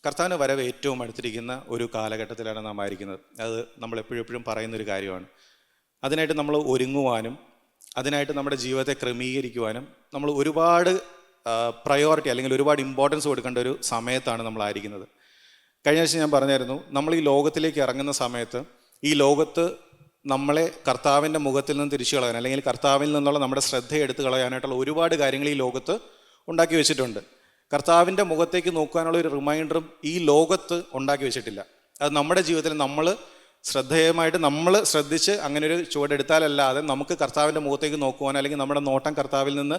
കർത്താവിൻ്റെ വരവ് ഏറ്റവും അടുത്തിരിക്കുന്ന ഒരു കാലഘട്ടത്തിലാണ് നാം ആയിരിക്കുന്നത്. അത് നമ്മൾ എപ്പോഴും പറയുന്നൊരു കാര്യമാണ്. അതിനായിട്ട് നമ്മൾ ഒരുങ്ങുവാനും അതിനായിട്ട് നമ്മുടെ ജീവിതത്തെ ക്രമീകരിക്കുവാനും നമ്മൾ ഒരുപാട് പ്രയോറിറ്റി അല്ലെങ്കിൽ ഒരുപാട് ഇമ്പോർട്ടൻസ് കൊടുക്കേണ്ട ഒരു സമയത്താണ് നമ്മളായിരിക്കുന്നത്. കഴിഞ്ഞ ആഴ്ച ഞാൻ പറഞ്ഞായിരുന്നു, നമ്മൾ ഈ ലോകത്തിലേക്ക് ഇറങ്ങുന്ന സമയത്ത് ഈ ലോകത്ത് നമ്മളെ കർത്താവിൻ്റെ മുഖത്തിൽ നിന്ന് തിരിച്ചു കളയാൻ അല്ലെങ്കിൽ കർത്താവിൽ നിന്നുള്ള നമ്മുടെ ശ്രദ്ധ എടുത്ത് കളയാനായിട്ടുള്ള ഒരുപാട് കാര്യങ്ങൾ ഈ ലോകത്ത് ഉണ്ടാക്കി വെച്ചിട്ടുണ്ട്. കർത്താവിൻ്റെ മുഖത്തേക്ക് നോക്കാനുള്ള ഒരു റിമൈൻഡറും ഈ ലോകത്ത് ഉണ്ടാക്കി വെച്ചിട്ടില്ല. അത് നമ്മുടെ ജീവിതത്തിൽ നമ്മൾ ശ്രദ്ധേയമായിട്ട് നമ്മൾ ശ്രദ്ധിച്ച് അങ്ങനെ ഒരു ചുവടെടുത്താലല്ലാതെ നമുക്ക് കർത്താവിൻ്റെ മുഖത്തേക്ക് നോക്കുവാനോ അല്ലെങ്കിൽ നമ്മുടെ നോട്ടം കർത്താവിൽ നിന്ന്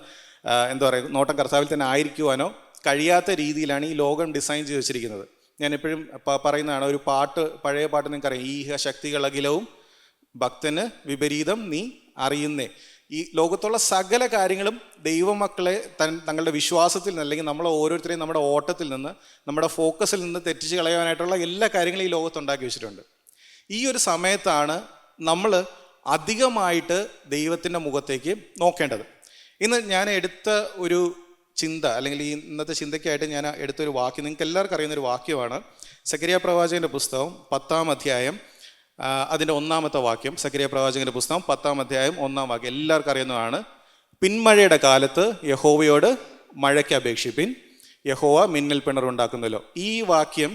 നോട്ടം കർത്താവിൽ തന്നെ ആയിരിക്കുവാനോ കഴിയാത്ത രീതിയിലാണ് ഈ ലോകം ഡിസൈൻ ചെയ്ത് വെച്ചിരിക്കുന്നത്. ഞാൻ എപ്പോഴും പറയുന്നതാണ്, ഒരു പഴയ പാട്ട് നിങ്ങൾക്കറിയാം, ഈഹ ശക്തികളകിലവും ഭക്തന് വിപരീതം നീ അറിയുന്നേ. ഈ ലോകത്തുള്ള സകല കാര്യങ്ങളും ദൈവമക്കളെ തങ്ങളുടെ വിശ്വാസത്തിൽ നിന്ന് അല്ലെങ്കിൽ നമ്മളെ ഓരോരുത്തരെയും നമ്മുടെ ഓട്ടത്തിൽ നിന്ന് നമ്മുടെ ഫോക്കസിൽ നിന്ന് തെറ്റിച്ച് കളയാനായിട്ടുള്ള എല്ലാ കാര്യങ്ങളും ഈ ലോകത്തുണ്ടാക്കി വെച്ചിട്ടുണ്ട്. ഈ ഒരു സമയത്താണ് നമ്മൾ അധികമായിട്ട് ദൈവത്തിൻ്റെ മുഖത്തേക്ക് നോക്കേണ്ടത്. ഇന്ന് ഞാൻ എടുത്ത ഒരു ചിന്ത അല്ലെങ്കിൽ ഈ ഇന്നത്തെ ചിന്തയ്ക്കായിട്ട് ഞാൻ എടുത്തൊരു വാക്യം നിങ്ങൾക്ക് എല്ലാവർക്കും അറിയുന്നൊരു വാക്യമാണ്. സക്കറിയ പ്രവാചകൻ്റെ പുസ്തകം 10-ാം അധ്യായം അതിൻ്റെ 1-ാമത്തെ വാക്യം. സക്കറിയ പ്രവാചകൻ്റെ പുസ്തകം 10-ാം അധ്യായം 1-ാം വാക്യം എല്ലാവർക്കും അറിയുന്നതാണ്. പിന്മഴയുടെ കാലത്ത് യഹോവയോട് മഴയ്ക്ക് അപേക്ഷിപ്പിൻ, യഹോവ മിന്നൽ പിണറുണ്ടാക്കുന്നല്ലോ. ഈ വാക്യം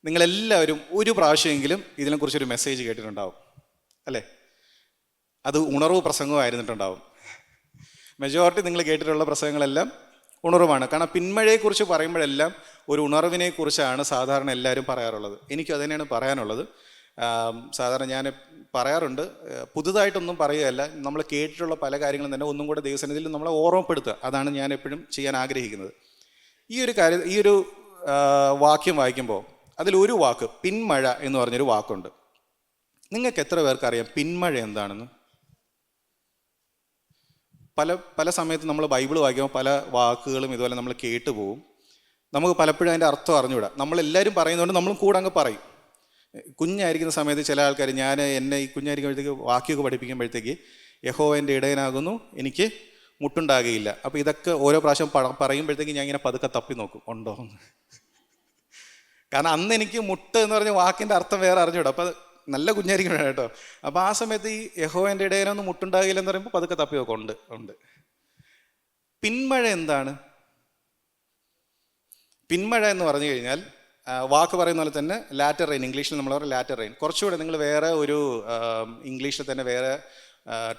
നിങ്ങളെല്ലാവരും ഒരു പ്രാവശ്യമെങ്കിലും ഇതിനെക്കുറിച്ചൊരു മെസ്സേജ് കേട്ടിട്ടുണ്ടാവും അല്ലേ? അത് ഉണർവ് പ്രസംഗമായിരുന്നിട്ടുണ്ടാവും. മെജോറിറ്റി നിങ്ങൾ കേട്ടിട്ടുള്ള പ്രസംഗങ്ങളെല്ലാം ഉണർവാണ്. കാരണം പിന്മഴയെക്കുറിച്ച് പറയുമ്പോഴെല്ലാം ഒരു ഉണർവിനെക്കുറിച്ചാണ് സാധാരണ എല്ലാവരും പറയാറുള്ളത്. എനിക്കും അത് തന്നെയാണ് പറയാനുള്ളത്. സാധാരണ ഞാൻ പറയാറുണ്ട്, പുതുതായിട്ടൊന്നും പറയുകയല്ല, നമ്മൾ കേട്ടിട്ടുള്ള പല കാര്യങ്ങളും തന്നെ ഒന്നും കൂടെ ദൈവസന്നിധിയിൽ നമ്മളെ ഓർമ്മപ്പെടുത്തുക. അതാണ് ഞാൻ എപ്പോഴും ചെയ്യാൻ ആഗ്രഹിക്കുന്നത്. ഈ ഒരു വാക്യം വായിക്കുമ്പോൾ അതിലൊരു വാക്ക് പിന്മഴ എന്ന് പറഞ്ഞൊരു വാക്കുണ്ട്. നിങ്ങൾക്ക് എത്ര പേർക്ക് അറിയാം പിന്മഴ എന്താണെന്ന്? പല സമയത്ത് നമ്മൾ ബൈബിൾ വായിക്കുമ്പോൾ പല വാക്കുകളും ഇതുപോലെ നമ്മൾ കേട്ടുപോകും. നമുക്ക് പലപ്പോഴും അതിൻ്റെ അർത്ഥം അറിഞ്ഞുകൂടാ. നമ്മളെല്ലാവരും പറയുന്നതുകൊണ്ട് നമ്മളും കൂടെ അങ്ങ് പറയും. കുഞ്ഞായിരിക്കുന്ന സമയത്ത് ചില ആൾക്കാർ, എന്നെ ഈ കുഞ്ഞായിരിക്കുമ്പോഴത്തേക്ക് വാക്യമൊക്കെ പഠിപ്പിക്കുമ്പോഴത്തേക്ക് യഹോവ എൻ്റെ ഇടയനാകുന്നു, എനിക്ക് മുട്ടുണ്ടാകുകയില്ല. അപ്പോൾ ഇതൊക്കെ ഓരോ പ്രാവശ്യം പറയുമ്പോഴത്തേക്ക് ഞാൻ ഇങ്ങനെ പതുക്കെ തപ്പി നോക്കും ഉണ്ടോ എന്ന്. കാരണം അന്ന് എനിക്ക് മുട്ട് എന്ന് പറഞ്ഞ വാക്കിൻ്റെ അർത്ഥം വേറെ അറിഞ്ഞൂടാ. അപ്പോൾ നല്ല കുഞ്ഞായിരിക്കണം കേട്ടോ. അപ്പോൾ ആ സമയത്ത് ഈ യഹോവൻ്റെ ഇടയനൊന്നും മുട്ടുണ്ടാകില്ലെന്ന് പറയുമ്പോൾ പതുക്കെ തപ്പി നോക്കും ഉണ്ട്. പിന്മഴ എന്താണ്? പിന്മഴ എന്ന് പറഞ്ഞു കഴിഞ്ഞാൽ വാക്ക് പറയുന്ന പോലെ തന്നെ ലാറ്റർ റെയിൻ, ഇംഗ്ലീഷിൽ നമ്മൾ പറയും ലാറ്റർ റെയിൻ. കുറച്ചുകൂടെ നിങ്ങൾ വേറെ ഒരു ഇംഗ്ലീഷിൽ തന്നെ വേറെ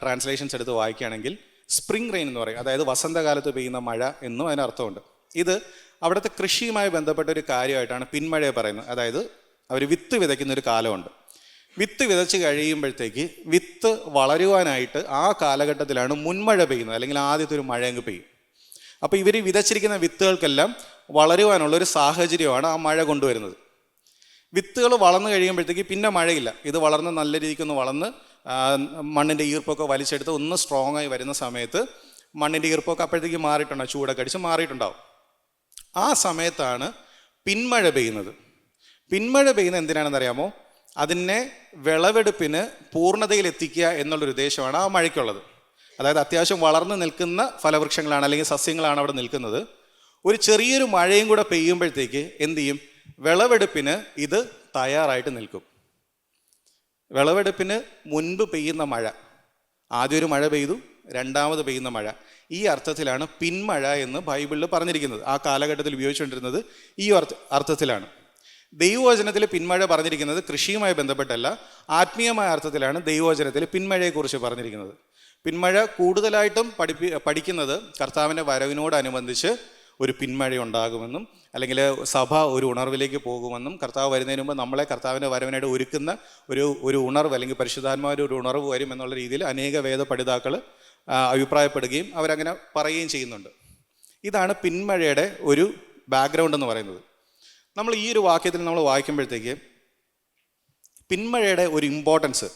ട്രാൻസ്ലേഷൻസ് എടുത്ത് വായിക്കുകയാണെങ്കിൽ സ്പ്രിംഗ് റെയിൻ എന്ന് പറയും. അതായത് വസന്തകാലത്ത് പെയ്യുന്ന മഴ എന്നും അതിനർത്ഥമുണ്ട്. ഇത് അവിടുത്തെ കൃഷിയുമായി ബന്ധപ്പെട്ട ഒരു കാര്യമായിട്ടാണ് പിന്മഴയെ പറയുന്നത്. അതായത് അവർ വിത്ത് വിതയ്ക്കുന്ന ഒരു കാലമുണ്ട്. വിത്ത് വിതച്ച് കഴിയുമ്പോഴത്തേക്ക് വിത്ത് വളരുവാനായിട്ട് ആ കാലഘട്ടത്തിലാണ് മുൻമഴ പെയ്യുന്നത്, അല്ലെങ്കിൽ ആദ്യത്തെ ഒരു മഴ അങ്ങ് പെയ്യും. അപ്പോൾ ഇവർ വിതച്ചിരിക്കുന്ന വിത്തുകൾക്കെല്ലാം വളരുവാനുള്ളൊരു സാഹചര്യമാണ് ആ മഴ കൊണ്ടുവരുന്നത്. വിത്തുകൾ വളർന്നു കഴിയുമ്പോഴത്തേക്ക് പിന്നെ മഴയില്ല. ഇത് വളർന്ന് നല്ല രീതിക്കൊന്ന് വളർന്ന് മണ്ണിൻ്റെ ഈർപ്പൊക്കെ വലിച്ചെടുത്ത് ഒന്ന് സ്ട്രോങ് ആയി വരുന്ന സമയത്ത് മണ്ണിൻ്റെ ഈർപ്പൊക്കെ അപ്പോഴത്തേക്ക് മാറിയിട്ടുണ്ടാവും, ചൂടൊക്കെ അടിച്ച് മാറിയിട്ടുണ്ടാവും. ആ സമയത്താണ് പിന്മഴ പെയ്യുന്നത്. പിന്മഴ പെയ്യുന്നത് എന്തിനാണെന്നറിയാമോ? അതിനെ വിളവെടുപ്പിന് പൂർണ്ണതയിലെത്തിക്കുക എന്നുള്ളൊരു ഉദ്ദേശമാണ് ആ മഴയ്ക്കുള്ളത്. അതായത് അത്യാവശ്യം വളർന്നു നിൽക്കുന്ന ഫലവൃക്ഷങ്ങളാണ് അല്ലെങ്കിൽ സസ്യങ്ങളാണ് അവിടെ നിൽക്കുന്നത്. ഒരു ചെറിയൊരു മഴയും കൂടെ പെയ്യുമ്പോഴത്തേക്ക് എന്ത് ചെയ്യും? വിളവെടുപ്പിന് ഇത് തയ്യാറായിട്ട് നിൽക്കും. വിളവെടുപ്പിന് മുൻപ് പെയ്യുന്ന മഴ, ആദ്യം ഒരു മഴ പെയ്തു, രണ്ടാമത് പെയ്യുന്ന മഴ, ഈ അർത്ഥത്തിലാണ് പിന്മഴ എന്ന് ബൈബിളിൽ പറഞ്ഞിരിക്കുന്നത്. ആ കാലഘട്ടത്തിൽ ഉപയോഗിച്ചുകൊണ്ടിരുന്നത് ഈ അർത്ഥത്തിലാണ്. ദൈവവചനത്തിൽ പിന്മഴ പറഞ്ഞിരിക്കുന്നത് കൃഷിയുമായി ബന്ധപ്പെട്ടല്ല, ആത്മീയമായ അർത്ഥത്തിലാണ് ദൈവവചനത്തിൽ പിന്മഴയെക്കുറിച്ച് പറഞ്ഞിരിക്കുന്നത്. പിന്മഴ കൂടുതലായിട്ടും പഠിക്കുന്നത് കർത്താവിൻ്റെ വരവിനോടനുബന്ധിച്ച് ഒരു പിന്മഴ ഉണ്ടാകുമെന്നും അല്ലെങ്കിൽ സഭ ഒരു ഉണർവിലേക്ക് പോകുമെന്നും കർത്താവ് വരുന്നതിന് മുമ്പ് നമ്മളെ കർത്താവിൻ്റെ വരവിനായിട്ട് ഒരുക്കുന്ന ഒരു ഉണർവ് അല്ലെങ്കിൽ പരിശുദ്ധാത്മാവിൻ്റെ ഒരു ഉണർവ് വരും എന്നുള്ള രീതിയിൽ അനേക വേദ പഠിതാക്കൾ അഭിപ്രായപ്പെടുകയും അവരങ്ങനെ പറയുകയും ചെയ്യുന്നുണ്ട്. ഇതാണ് പിന്മഴയുടെ ഒരു ബാക്ക്ഗ്രൗണ്ട് എന്ന് പറയുന്നത്. നമ്മൾ ഈ ഒരു വാക്യത്തിൽ നമ്മൾ വായിക്കുമ്പോഴത്തേക്ക് പിന്മഴയുടെ ഒരു ഇമ്പോർട്ടൻസ്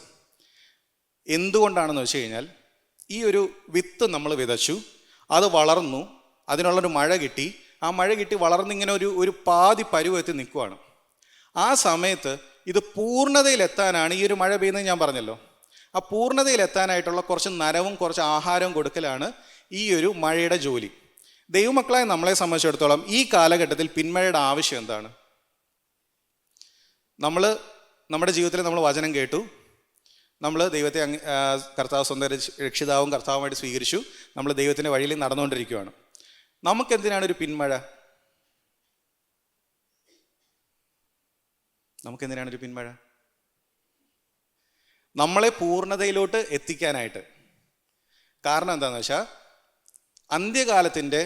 എന്തുകൊണ്ടാണെന്ന് വെച്ച് കഴിഞ്ഞാൽ, ഈ ഒരു വിത്ത് നമ്മൾ വിതച്ചു, അത് വളർന്നു, അതിനുള്ളൊരു മഴ കിട്ടി, ആ മഴ കിട്ടി വളർന്നിങ്ങനെ ഒരു പാതി പരുവെത്തി നിൽക്കുവാണ്. ആ സമയത്ത് ഇത് പൂർണ്ണതയിലെത്താനാണ് ഈ ഒരു മഴ പെയ്യുന്നത് ഞാൻ പറഞ്ഞല്ലോ. ആ പൂർണ്ണതയിലെത്താനായിട്ടുള്ള കുറച്ച് നനവും കുറച്ച് ആഹാരവും കൊടുക്കലാണ് ഈ ഒരു മഴയുടെ ജോലി. ദൈവമക്കളായ നമ്മളെ സംബന്ധിച്ചിടത്തോളം ഈ കാലഘട്ടത്തിൽ പിന്മഴയുടെ ആവശ്യം എന്താണ്? നമ്മുടെ ജീവിതത്തിൽ നമ്മൾ വചനം കേട്ടു, നമ്മൾ ദൈവത്തെ കർത്താവ് സ്വന്തം രക്ഷിതാവും കർത്താവുമായിട്ട് സ്വീകരിച്ചു, നമ്മൾ ദൈവത്തിൻ്റെ വഴിയിൽ നടന്നുകൊണ്ടിരിക്കുകയാണ്. നമുക്കെന്തിനാണ് ഒരു പിന്മഴ? നമുക്കെന്തിനാണ് ഒരു പിന്മഴ? നമ്മളെ പൂർണ്ണതയിലോട്ട് എത്തിക്കാനായിട്ട്. കാരണം എന്താണെന്ന് വെച്ചാൽ, അന്ത്യകാലത്തിൻ്റെ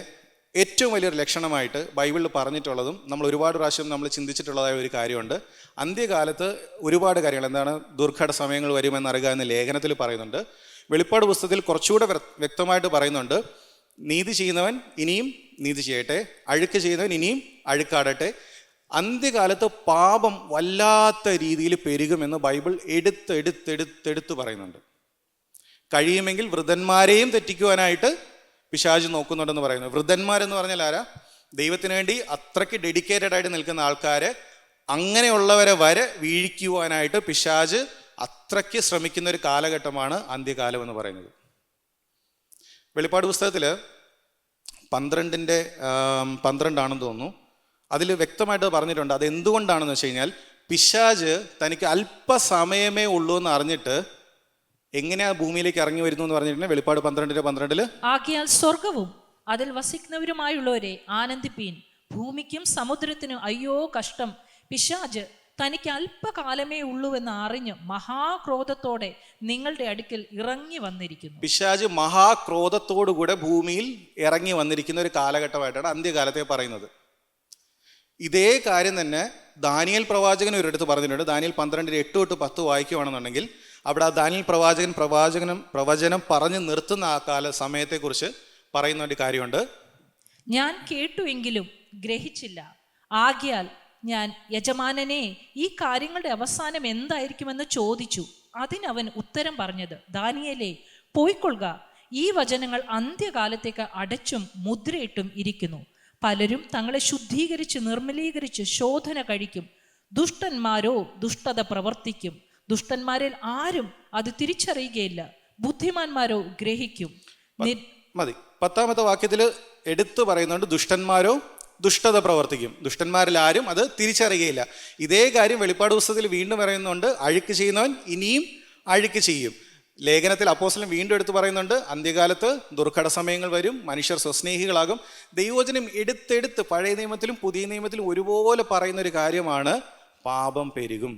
ഏറ്റവും വലിയൊരു ലക്ഷണമായിട്ട് ബൈബിളിൽ പറഞ്ഞിട്ടുള്ളതും നമ്മൾ ഒരുപാട് പ്രാവശ്യം നമ്മൾ ചിന്തിച്ചിട്ടുള്ളതായ ഒരു കാര്യമുണ്ട്. അന്ത്യകാലത്ത് ഒരുപാട് കാര്യങ്ങൾ, എന്താണ്, ദുർഘട സമയങ്ങൾ വരുമെന്നറിയുക എന്ന് ലേഖനത്തിൽ പറയുന്നുണ്ട്. വെളിപ്പാട് പുസ്തകത്തിൽ കുറച്ചുകൂടെ വ്യക്തമായിട്ട് പറയുന്നുണ്ട്, നീതി ചെയ്യുന്നവൻ ഇനിയും നീതി ചെയ്യട്ടെ, അഴുക്ക് ചെയ്യുന്നവൻ ഇനിയും അഴുക്കാടട്ടെ. അന്ത്യകാലത്ത് പാപം വല്ലാത്ത രീതിയിൽ പെരുകുമെന്ന് ബൈബിൾ എടുത്തെടുത്ത് പറയുന്നുണ്ട്. കഴിയുമെങ്കിൽ വൃദ്ധന്മാരെയും തെറ്റിക്കുവാനായിട്ട് പിശാച് നോക്കുന്നുണ്ടെന്ന് പറയുന്നു. വൃദ്ധന്മാരെന്ന് പറഞ്ഞാൽ ആരാ? ദൈവത്തിന് വേണ്ടി അത്രയ്ക്ക് ഡെഡിക്കേറ്റഡ് ആയിട്ട് നിൽക്കുന്ന ആൾക്കാരെ, അങ്ങനെയുള്ളവരെ വരെ വീഴിക്കുവാനായിട്ട് പിശാച് അത്രയ്ക്ക് ശ്രമിക്കുന്ന ഒരു കാലഘട്ടമാണ് അന്ത്യകാലം എന്ന് പറയുന്നത്. വെളിപ്പാട് പുസ്തകത്തിൽ 12:12 തോന്നുന്നു, അതിൽ വ്യക്തമായിട്ട് പറഞ്ഞിട്ടുണ്ട്. അത് എന്തുകൊണ്ടാണെന്ന് വെച്ച് കഴിഞ്ഞാൽ, പിശാച് തനിക്ക് അല്പസമയമേ ഉള്ളൂ എന്ന് അറിഞ്ഞിട്ട് എങ്ങനെയാ ഭൂമിയിലേക്ക് ഇറങ്ങി വരുന്നു എന്ന് പറഞ്ഞിട്ടുണ്ടെങ്കിൽ വെളിപ്പാട് 12:12 ആകയാൽ സ്വർഗവും അതിൽ വസിക്കുന്നവരുമായുള്ളവരെ ആനന്ദിപ്പീൻ, ഭൂമിക്കും സമുദ്രത്തിനും അയ്യോ കഷ്ടം, പിശാച് തനിക്ക് അല്പകാലമേ ഉള്ളൂവെന്ന് അറിഞ്ഞ് മഹാക്രോധത്തോടെ നിങ്ങളുടെ അടുക്കൽ ഇറങ്ങി വന്നിരിക്കുന്നു. പിശാച് മഹാക്രോധത്തോടുകൂടെ ഭൂമിയിൽ ഇറങ്ങി വന്നിരിക്കുന്ന ഒരു കാലഘട്ടമായിട്ടാണ് അന്ത്യകാലത്തെ പറയുന്നത്. ഇതേ കാര്യം തന്നെ ദാനിയേൽ പ്രവാചകൻ ഒരിടത്ത് പറഞ്ഞിട്ടുണ്ട്. ദാനിയേൽ 12:8-10 വായിക്കുകയാണെന്നുണ്ടെങ്കിൽ അവിടെ ആ ദാനിയേൽ പ്രവചനം പറഞ്ഞു നിർത്തുന്ന ആ സമയത്തെക്കുറിച്ച് പറയുന്ന ഒരു കാര്യമുണ്ട്. ഞാൻ കേട്ടുവെങ്കിലും ഗ്രഹിച്ചില്ല, ആകയാൽ ഞാൻ യജമാനനെ ഈ കാര്യങ്ങളുടെ അവസാനം എന്തായിരിക്കുമെന്ന് ചോദിച്ചു. അതിനവൻ ഉത്തരം പറഞ്ഞത്, ദാനിയേലേ, പോയിക്കൊള്ളുക, ഈ വചനങ്ങൾ അന്ത്യകാലത്തേക്ക് അടച്ചും മുദ്രയിട്ടും ഇരിക്കുന്നു. പലരും തങ്ങളെ ശുദ്ധീകരിച്ച് നിർമ്മലീകരിച്ച് ശോധന കഴിക്കും. ദുഷ്ടന്മാരോ ദുഷ്ടത പ്രവർത്തിക്കും. ദുഷ്ടന്മാരിൽ ആരും അത് തിരിച്ചറിയുകയില്ല, ബുദ്ധിമാന്മാരോ ഗ്രഹിക്കും. മതി. 10ാമത്തെ വാക്യത്തിൽ എടുത്തു പറയുന്നുണ്ട്, ദുഷ്ടന്മാരോ ദുഷ്ടത പ്രവർത്തിക്കും, ദുഷ്ടന്മാരിൽ ആരും അത് തിരിച്ചറിയുകയില്ല. ഇതേ കാര്യം വെളിപ്പാട് പുസ്തകത്തിൽ വീണ്ടും പറയുന്നുണ്ട്, അഴുക്ക് ചെയ്യുന്നവൻ ഇനിയും അഴുക്ക് ചെയ്യും. ലേഖനത്തിൽ അപ്പോസ്തലൻ വീണ്ടും എടുത്തു പറയുന്നുണ്ട്, അന്ത്യകാലത്ത് ദുർഘട സമയങ്ങൾ വരും, മനുഷ്യർ സ്വസ്നേഹികളാകും. ദൈവവചനം എടുത്തെടുത്ത് പഴയ നിയമത്തിലും പുതിയ നിയമത്തിലും ഒരുപോലെ പറയുന്ന ഒരു കാര്യമാണ്, പാപം പെരുകും.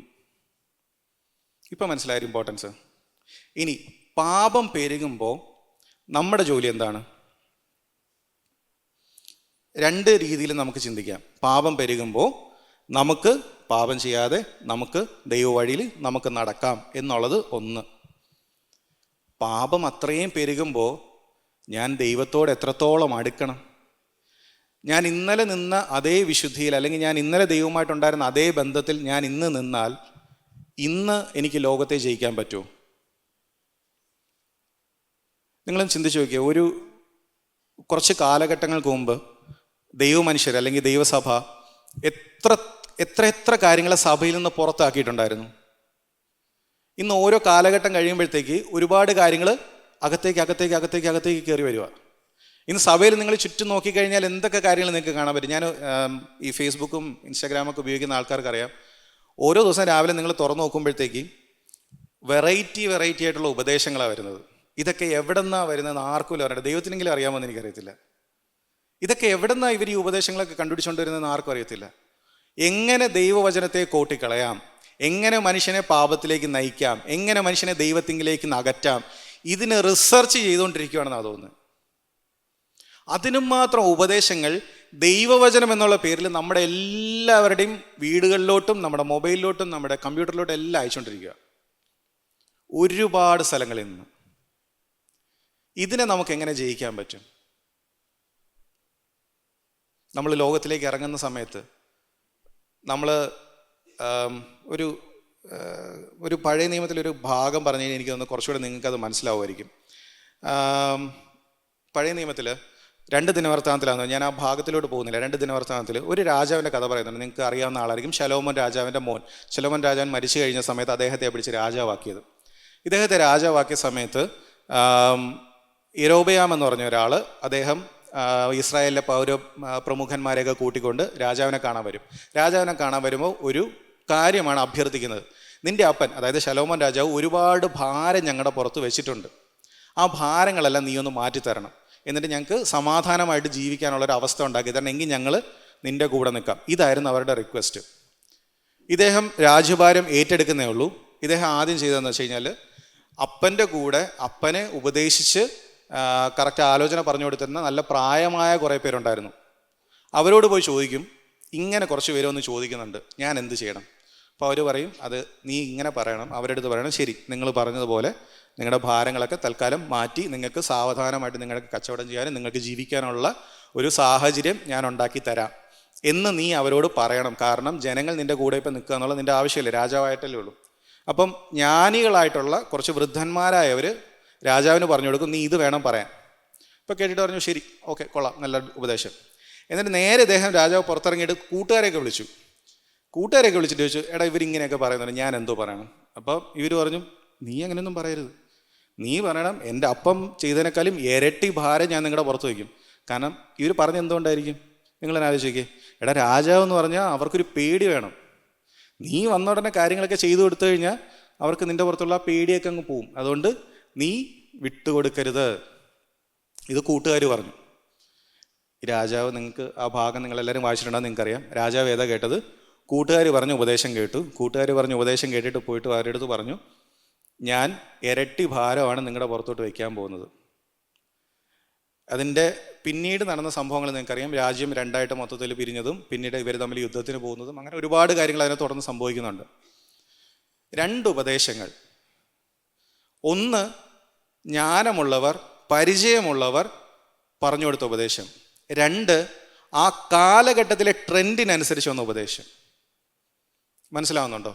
ഇപ്പം മനസ്സിലായ ഇമ്പോർട്ടൻസ്. ഇനി പാപം പെരുകുമ്പോൾ നമ്മുടെ ജോലി എന്താണ്? 2 രീതിയിൽ നമുക്ക് ചിന്തിക്കാം. പാപം പെരുകുമ്പോൾ നമുക്ക് പാപം ചെയ്യാതെ നമുക്ക് ദൈവ വഴിയിൽ നമുക്ക് നടക്കാം എന്നുള്ളത് ഒന്ന്. പാപം അത്രയും പെരുകുമ്പോൾ ഞാൻ ദൈവത്തോട് എത്രത്തോളം അടുക്കണം? ഞാൻ ഇന്നലെ നിന്ന അതേ വിശുദ്ധിയിൽ, അല്ലെങ്കിൽ ഞാൻ ഇന്നലെ ദൈവവുമായിട്ടുണ്ടായിരുന്ന അതേ ബന്ധത്തിൽ ഞാൻ ഇന്ന് നിന്നാൽ ഇന്ന് എനിക്ക് ലോകത്തെ ജയിക്കാൻ പറ്റുമോ? നിങ്ങളും ചിന്തിച്ചു നോക്കിയേ, കുറച്ച് കാലഘട്ടങ്ങൾക്ക് മുമ്പ് ദൈവമനുഷ്യർ അല്ലെങ്കിൽ ദൈവസഭ എത്ര കാര്യങ്ങളെ സഭയിൽ നിന്ന് പുറത്താക്കിയിട്ടുണ്ടായിരുന്നു. ഇന്ന് ഓരോ കാലഘട്ടം കഴിയുമ്പോഴത്തേക്ക് ഒരുപാട് കാര്യങ്ങൾ അകത്തേക്ക് കയറി വരിക. ഇന്ന് സഭയിൽ നിങ്ങൾ ചുറ്റും നോക്കിക്കഴിഞ്ഞാൽ എന്തൊക്കെ കാര്യങ്ങൾ നിങ്ങൾക്ക് കാണാൻ പറ്റും. ഞാൻ ഈ ഫേസ്ബുക്കും ഇൻസ്റ്റാഗ്രാമൊക്കെ ഉപയോഗിക്കുന്ന ആൾക്കാർക്കറിയാം, ഓരോ ദിവസം രാവിലെ നിങ്ങൾ തുറന്നു നോക്കുമ്പോഴത്തേക്ക് വെറൈറ്റി ആയിട്ടുള്ള ഉപദേശങ്ങളാണ് വരുന്നത്. ഇതൊക്കെ എവിടെ നിന്നാണ് വരുന്നതെന്ന് ആർക്കും അറിയണ്ട. ദൈവത്തിനെങ്കിലും അറിയാമെന്ന് എനിക്കറിയത്തില്ല. ഇതൊക്കെ എവിടെ നിന്നാണ് ഇവർ ഈ ഉപദേശങ്ങളൊക്കെ കണ്ടുപിടിച്ചുകൊണ്ട് വരുന്നതെന്ന് ആർക്കും അറിയത്തില്ല. എങ്ങനെ ദൈവവചനത്തെ കോട്ടിക്കളയാം, എങ്ങനെ മനുഷ്യനെ പാപത്തിലേക്ക് നയിക്കാം, എങ്ങനെ മനുഷ്യനെ ദൈവത്തിങ്കിലേക്ക് അകറ്റാം, ഇതിന് റിസർച്ച് ചെയ്തുകൊണ്ടിരിക്കുകയാണെന്നാണ് തോന്നുന്നത്. അതിനും മാത്രം ഉപദേശങ്ങൾ ദൈവവചനം എന്നുള്ള പേരിൽ നമ്മുടെ എല്ലാവരുടെയും വീടുകളിലോട്ടും നമ്മുടെ മൊബൈലിലോട്ടും നമ്മുടെ കമ്പ്യൂട്ടറിലോട്ടും എല്ലാം അയച്ചുകൊണ്ടിരിക്കുക, ഒരുപാട് സ്ഥലങ്ങളിൽ നിന്ന്. ഇതിനെ നമുക്ക് എങ്ങനെ ജയിക്കാൻ പറ്റും? നമ്മൾ ലോകത്തിലേക്ക് ഇറങ്ങുന്ന സമയത്ത് നമ്മൾ ഒരു പഴയ നിയമത്തിലൊരു ഭാഗം പറഞ്ഞു കഴിഞ്ഞാൽ എനിക്ക് തോന്നുന്നു കുറച്ചുകൂടെ നിങ്ങൾക്കത് മനസ്സിലാവുമായിരിക്കും. പഴയ നിയമത്തിൽ 2 ദിനവൃത്താന്തത്തിലാണ്, ഞാൻ ആ ഭാഗത്തിലോട്ട് പോകുന്നില്ല. 2 ദിനവൃത്താന്തത്തിൽ ഒരു രാജാവിൻ്റെ കഥ പറയുന്നുണ്ട്. നിങ്ങൾക്ക് അറിയാവുന്ന ആളായിരിക്കും, ശലോമോൻ രാജാവിൻ്റെ മോൻ. ശലോമോൻ രാജാവൻ മരിച്ചു കഴിഞ്ഞ സമയത്ത് അദ്ദേഹത്തെ പിടിച്ച് രാജാവാക്കിയത്. ഇദ്ദേഹത്തെ രാജാവാക്കിയ സമയത്ത് യെരോബെയാം എന്ന് പറഞ്ഞ ഒരാൾ, അദ്ദേഹം ഇസ്രായേലിലെ പ്രമുഖന്മാരെയൊക്കെ കൂട്ടിക്കൊണ്ട് രാജാവിനെ കാണാൻ വരും. രാജാവിനെ കാണാൻ വരുമ്പോൾ ഒരു കാര്യമാണ് അഭ്യർത്ഥിക്കുന്നത്. നിൻ്റെ അപ്പൻ, അതായത് ശലോമോൻ രാജാവ്, ഒരുപാട് ഭാരം ഞങ്ങളുടെ പുറത്ത് വെച്ചിട്ടുണ്ട്. ആ ഭാരങ്ങളെല്ലാം നീ ഒന്ന് മാറ്റിത്തരണം. എന്നിട്ട് ഞങ്ങൾക്ക് സമാധാനമായിട്ട് ജീവിക്കാനുള്ളൊരു അവസ്ഥ ഉണ്ടാക്കി തരണം. എങ്കിൽ ഞങ്ങൾ നിൻ്റെ കൂടെ നിൽക്കാം. ഇതായിരുന്നു അവരുടെ റിക്വസ്റ്റ്. ഇദ്ദേഹം രാജ്യഭാരം ഏറ്റെടുക്കുന്നേ ഉള്ളൂ. ഇദ്ദേഹം ആദ്യം ചെയ്തതെന്ന് വെച്ച് കഴിഞ്ഞാൽ, അപ്പൻ്റെ കൂടെ അപ്പനെ ഉപദേശിച്ച് കറക്റ്റ് ആലോചന പറഞ്ഞു കൊടുത്തിരുന്ന നല്ല പ്രായമായ കുറേ പേരുണ്ടായിരുന്നു. അവരോട് പോയി ചോദിക്കും, ഇങ്ങനെ കുറച്ച് പേരൊന്ന് ചോദിക്കുന്നുണ്ട്, ഞാൻ എന്ത് ചെയ്യണം? അപ്പോൾ അവർ പറയും, അത് നീ ഇങ്ങനെ പറയണം. അവരുടെ അടുത്ത് പറയണം, ശരി, നിങ്ങൾ പറഞ്ഞതുപോലെ നിങ്ങളുടെ ഭാരങ്ങളൊക്കെ തൽക്കാലം മാറ്റി നിങ്ങൾക്ക് സാവധാനമായിട്ട് നിങ്ങൾക്ക് കച്ചവടം ചെയ്യാനും നിങ്ങൾക്ക് ജീവിക്കാനുള്ള ഒരു സാഹചര്യം ഞാൻ ഉണ്ടാക്കി തരാം എന്ന് നീ അവരോട് പറയണം. കാരണം ജനങ്ങൾ നിൻ്റെ കൂടെ ഇപ്പം നിൽക്കുക എന്നുള്ളത് നിൻ്റെ ആവശ്യമില്ല, രാജാവായിട്ടല്ലേ ഉള്ളൂ. അപ്പം ജ്ഞാനികളായിട്ടുള്ള കുറച്ച് വൃദ്ധന്മാരായവർ രാജാവിന് പറഞ്ഞു കൊടുക്കും, നീ ഇത് വേണം പറയാൻ. ഇപ്പോൾ കേട്ടിട്ട് പറഞ്ഞു, ശരി, ഓക്കെ, കൊള്ളാം, നല്ല ഉപദേശം. എന്നിട്ട് നേരെ ഇദ്ദേഹം രാജാവ് പുറത്തിറങ്ങിയിട്ട് കൂട്ടുകാരെയൊക്കെ വിളിച്ചിട്ട് ചോദിച്ചു, എടാ ഇവരിങ്ങനെയൊക്കെ പറയുന്നുണ്ട്, ഞാൻ എന്തോ പറയണം? അപ്പോൾ ഇവർ പറഞ്ഞു, നീ അങ്ങനെയൊന്നും പറയരുത്. നീ പറയണം, എൻ്റെ അപ്പം ചെയ്തതിനേക്കാളും ഇരട്ടി ഭാരം ഞാൻ നിങ്ങളുടെ പുറത്ത് വയ്ക്കും. കാരണം ഇവർ പറഞ്ഞ എന്തുകൊണ്ടായിരിക്കും? നിങ്ങളെന്നെ ആലോചിക്കേ. എടാ രാജാവ് എന്ന് പറഞ്ഞാൽ അവർക്കൊരു പേടി വേണം. നീ വന്ന ഉടനെ കാര്യങ്ങളൊക്കെ ചെയ്തു കൊടുത്തു കഴിഞ്ഞാൽ അവർക്ക് നിൻ്റെ പുറത്തുള്ള പേടിയൊക്കെ അങ്ങ് പോവും. അതുകൊണ്ട് നീ വിട്ടുകൊടുക്കരുത്. ഇത് കൂട്ടുകാർ പറഞ്ഞു. ഈ രാജാവ്, നിങ്ങൾക്ക് ആ ഭാഗം നിങ്ങളെല്ലാവരും വായിച്ചിട്ടുണ്ടെന്ന് നിങ്ങൾക്കറിയാം. രാജാവ് ഏതാ കേട്ടത്? കൂട്ടുകാർ പറഞ്ഞ ഉപദേശം കേട്ടു. കൂട്ടുകാർ പറഞ്ഞ ഉപദേശം കേട്ടിട്ട് പോയിട്ട് അവരുടെ അടുത്ത് പറഞ്ഞു, ഞാൻ ഇരട്ടി ഭാരമാണ് നിങ്ങളുടെ പുറത്തോട്ട് വയ്ക്കാൻ പോകുന്നത്. അതിൻ്റെ പിന്നീട് നടന്ന സംഭവങ്ങൾ നിങ്ങൾക്കറിയാം. രാജ്യം രണ്ടായിട്ട് മൊത്തത്തിൽ പിരിഞ്ഞതും പിന്നീട് ഇവർ തമ്മിൽ യുദ്ധത്തിന് പോകുന്നതും, അങ്ങനെ ഒരുപാട് കാര്യങ്ങൾ അതിനെ തുടർന്ന് സംഭവിക്കുന്നുണ്ട്. 2 ഉപദേശങ്ങൾ. ഒന്ന്, ജ്ഞാനമുള്ളവർ പരിചയമുള്ളവർ പറഞ്ഞു കൊടുത്ത ഉപദേശം. 2, ആ കാലഘട്ടത്തിലെ ട്രെൻഡിനനുസരിച്ച് വന്ന ഉപദേശം. മനസ്സിലാവുന്നുണ്ടോ?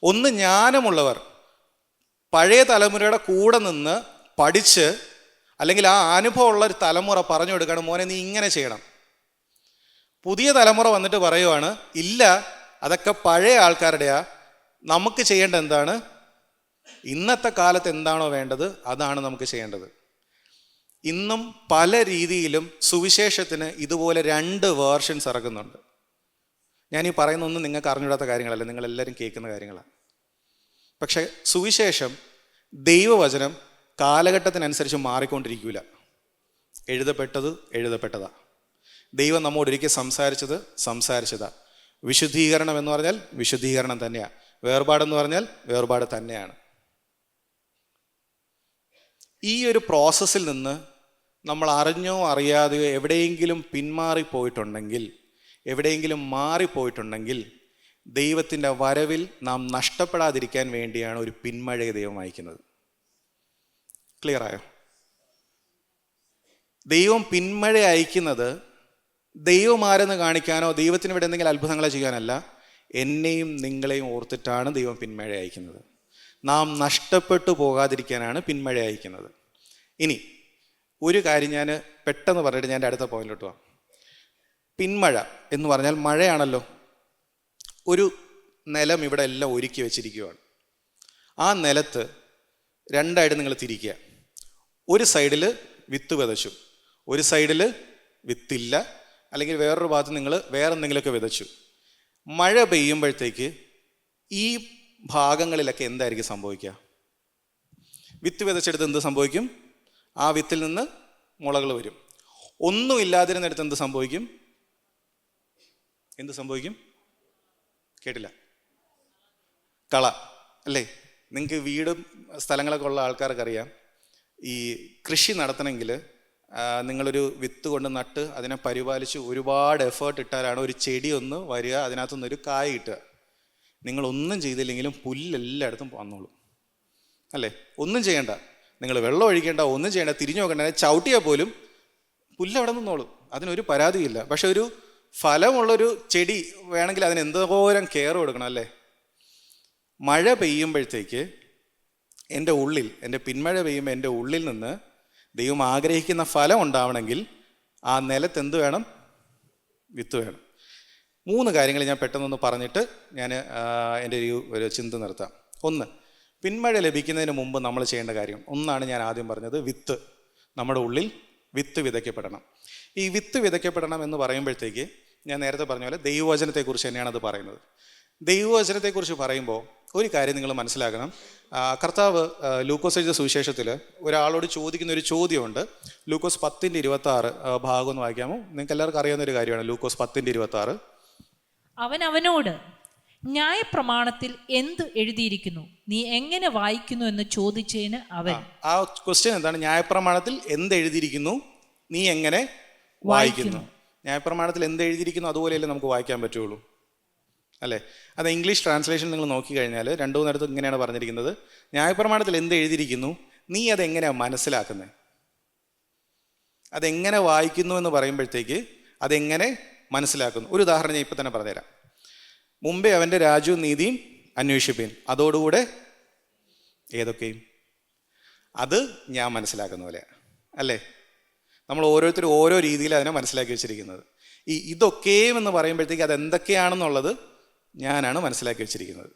ഒന്ന്, ജ്ഞാനമുള്ളവർ പഴയ തലമുറയുടെ കൂടെ നിന്ന് പഠിച്ച്, അല്ലെങ്കിൽ ആ അനുഭവമുള്ള ഒരു തലമുറ പറഞ്ഞു കൊടുക്കുകയാണ്, മോനെ നീ ഇങ്ങനെ ചെയ്യണം. പുതിയ തലമുറ വന്നിട്ട് പറയുവാണ്, ഇല്ല, അതൊക്കെ പഴയ ആൾക്കാരുടെയാ, നമുക്ക് ചെയ്യേണ്ട എന്താണ്? ഇന്നത്തെ കാലത്ത് എന്താണോ വേണ്ടത് അതാണ് നമുക്ക് ചെയ്യേണ്ടത്. ഇന്നും പല രീതിയിലും സുവിശേഷത്തിന് ഇതുപോലെ 2 വേർഷൻസ് ഇറക്കുന്നുണ്ട്. ഞാൻ ഈ പറയുന്നൊന്നും നിങ്ങൾക്ക് അറിഞ്ഞിടാത്ത കാര്യങ്ങളല്ല, നിങ്ങളെല്ലാവരും കേൾക്കുന്ന കാര്യങ്ങളാണ്. പക്ഷേ സുവിശേഷം, ദൈവവചനം കാലഘട്ടത്തിനനുസരിച്ച് മാറിക്കൊണ്ടിരിക്കില്ല. എഴുതപ്പെട്ടതാ. ദൈവം നമ്മോടൊരിക്കൽ സംസാരിച്ചതാ. വിശുദ്ധീകരണം എന്ന് പറഞ്ഞാൽ വിശുദ്ധീകരണം തന്നെയാണ്. വേർപാടെന്ന് പറഞ്ഞാൽ വേർപാട് തന്നെയാണ്. ഈ ഒരു പ്രോസസ്സിൽ നിന്ന് നമ്മൾ അറിഞ്ഞോ അറിയാതെയോ എവിടെയെങ്കിലും പിന്മാറിപ്പോയിട്ടുണ്ടെങ്കിൽ, എവിടെയെങ്കിലും മാറിപ്പോയിട്ടുണ്ടെങ്കിൽ, ദൈവത്തിൻ്റെ വരവിൽ നാം നഷ്ടപ്പെടാതിരിക്കാൻ വേണ്ടിയാണ് ഒരു പിന്മഴയെ ദൈവം അയക്കുന്നത്. ക്ലിയർ ആയോ? ദൈവം പിന്മഴ അയക്കുന്നത് ദൈവം ആരെന്ന് കാണിക്കാനോ ദൈവത്തിന് ഇവിടെ എന്തെങ്കിലും അത്ഭുതങ്ങളെ ചെയ്യാനല്ല, എന്നെയും നിങ്ങളെയും ഓർത്തിട്ടാണ് ദൈവം പിന്മഴ അയക്കുന്നത്. നാം നഷ്ടപ്പെട്ടു പോകാതിരിക്കാനാണ് പിന്മഴ അയക്കുന്നത്. ഇനി ഒരു കാര്യം ഞാൻ പെട്ടെന്ന് പറഞ്ഞിട്ട് ഞാൻ അടുത്ത പോയിന്റിലോട്ട് പോവാം. പിന്മഴ എന്ന് പറഞ്ഞാൽ മഴയാണല്ലോ. ഒരു നിലം ഇവിടെ എല്ലാം ഒരുക്കി വെച്ചിരിക്കുകയാണ്. ആ നിലത്ത് 2ആയിട്ട് നിങ്ങൾ തിരിക്കുക. ഒരു സൈഡിൽ വിത്ത് വിതച്ചു, ഒരു സൈഡിൽ വിത്തില്ല, അല്ലെങ്കിൽ വേറൊരു ഭാഗത്ത് നിങ്ങൾ വേറെ എന്തെങ്കിലുമൊക്കെ വിതച്ചു. മഴ പെയ്യുമ്പോഴത്തേക്ക് ഈ ഭാഗങ്ങളിലൊക്കെ എന്തായിരിക്കും സംഭവിക്കുക? വിത്ത് വിതച്ചെടുത്ത് എന്ത് സംഭവിക്കും? ആ വിത്തിൽ നിന്ന് മുളകൾ വരും. ഒന്നും ഇല്ലാതിരുന്നിടത്ത് എന്ത് സംഭവിക്കും? കേട്ടില്ല. കള അല്ലേ? നിങ്ങൾക്ക് വീടും സ്ഥലങ്ങളൊക്കെ ഉള്ള ആൾക്കാർക്കറിയാം, ഈ കൃഷി നടത്തണമെങ്കിൽ നിങ്ങളൊരു വിത്ത് കൊണ്ട് നട്ട് അതിനെ പരിപാലിച്ച് ഒരുപാട് എഫേർട്ട് ഇട്ടാലാണ് ഒരു ചെടി ഒന്ന് വരിക, അതിനകത്തുനിന്നൊരു കായ കിട്ടുക. നിങ്ങളൊന്നും ചെയ്തില്ലെങ്കിലും പുല്ലെല്ലായിടത്തും വന്നോളും അല്ലേ? ഒന്നും ചെയ്യണ്ട, നിങ്ങൾ വെള്ളം ഒഴിക്കേണ്ട, ഒന്നും ചെയ്യേണ്ട, തിരിഞ്ഞു നോക്കണ്ട, ചവിട്ടിയാൽ പോലും പുല്ലവിടെ നിന്നോളും, അതിനൊരു പരാതിയില്ല. പക്ഷെ ഒരു ഫലമുള്ളൊരു ചെടി വേണമെങ്കിൽ അതിന് എന്തോരം കെയർ കൊടുക്കണം അല്ലേ? മഴ പെയ്യുമ്പോഴത്തേക്ക് എൻ്റെ പിന്മഴ പെയ്യുമ്പോൾ എൻ്റെ ഉള്ളിൽ നിന്ന് ദൈവം ആഗ്രഹിക്കുന്ന ഫലം ഉണ്ടാവണമെങ്കിൽ ആ നിലത്ത് എന്ത് വേണം? വിത്ത് വേണം. 3 കാര്യങ്ങൾ ഞാൻ പെട്ടെന്നൊന്ന് പറഞ്ഞിട്ട് ഞാൻ എൻ്റെ ഒരു ചിന്ത നിർത്താം. 1, പിന്മഴ ലഭിക്കുന്നതിന് മുമ്പ് നമ്മൾ ചെയ്യേണ്ട കാര്യം. 1 ഞാൻ ആദ്യം പറഞ്ഞത്, വിത്ത്. നമ്മുടെ ഉള്ളിൽ വിത്ത് വിതയ്ക്കപ്പെടണം. ഈ വിത്ത് വിതയ്ക്കപ്പെടണം എന്ന് പറയുമ്പോഴത്തേക്ക് ഞാൻ നേരത്തെ പറഞ്ഞ പോലെ ദൈവവചനത്തെക്കുറിച്ച് തന്നെയാണ് അത് പറയുന്നത്. ദൈവവചനത്തെക്കുറിച്ച് പറയുമ്പോൾ ഒരു കാര്യം നിങ്ങൾ മനസ്സിലാക്കണം. കർത്താവ് ലൂക്കോസ് എഴുതിയ സുവിശേഷത്തിൽ ഒരാളോട് ചോദിക്കുന്ന ഒരു ചോദ്യമുണ്ട്. ലൂക്കോസ് 10:26 ഭാഗം ഒന്ന് വായിക്കാമോ? നിങ്ങൾക്ക് എല്ലാവർക്കും അറിയാവുന്ന ഒരു കാര്യമാണ് ലൂക്കോസ് 10:26. അവൻ അവനോട്, ന്യായപ്രമാണത്തിൽ എന്ത് എഴുതിയിരിക്കുന്നു, നീ എങ്ങനെ വായിക്കുന്നു എന്ന് ചോദിച്ചതിന് അവൻ. ആ ക്വസ്റ്റ്യൻ എന്താണ്? ന്യായപ്രമാണത്തിൽ എന്ത് എഴുതിയിരിക്കുന്നു, നീ എങ്ങനെ വായിക്കുന്നു. ന്യായപ്രമാണത്തിൽ എന്ത് എഴുതിയിരിക്കുന്നു അതുപോലെയല്ലേ നമുക്ക് വായിക്കാൻ പറ്റുള്ളൂ, അല്ലേ? അത് ഇംഗ്ലീഷ് ട്രാൻസ്ലേഷൻ നിങ്ങൾ നോക്കിക്കഴിഞ്ഞാൽ 2-3 ഇങ്ങനെയാണ് പറഞ്ഞിരിക്കുന്നത്. ന്യായപ്രമാണത്തിൽ എന്ത് എഴുതിയിരിക്കുന്നു, നീ അതെങ്ങനെയാണ് മനസ്സിലാക്കുന്നത്, അതെങ്ങനെ വായിക്കുന്നു എന്ന് പറയുമ്പോഴത്തേക്ക് അതെങ്ങനെ മനസ്സിലാക്കുന്നു. ഒരു ഉദാഹരണം ഞാൻ ഇപ്പം തന്നെ പറഞ്ഞുതരാം. മുമ്പേ അവൻ്റെ രാജ്യവും നീതിയും അന്വേഷിപ്പീൻ, അതോടുകൂടെ ഏതൊക്കെയും, അത് ഞാൻ മനസ്സിലാക്കുന്ന പോലെ, അല്ലേ? നമ്മൾ ഓരോരുത്തരും ഓരോ രീതിയിൽ അതിനെ മനസ്സിലാക്കി വെച്ചിരിക്കുന്നത്. ഇതൊക്കെയും എന്ന് പറയുമ്പോഴത്തേക്ക് അതെന്തൊക്കെയാണെന്നുള്ളത് ഞാനാണ് മനസ്സിലാക്കി വെച്ചിരിക്കുന്നത്.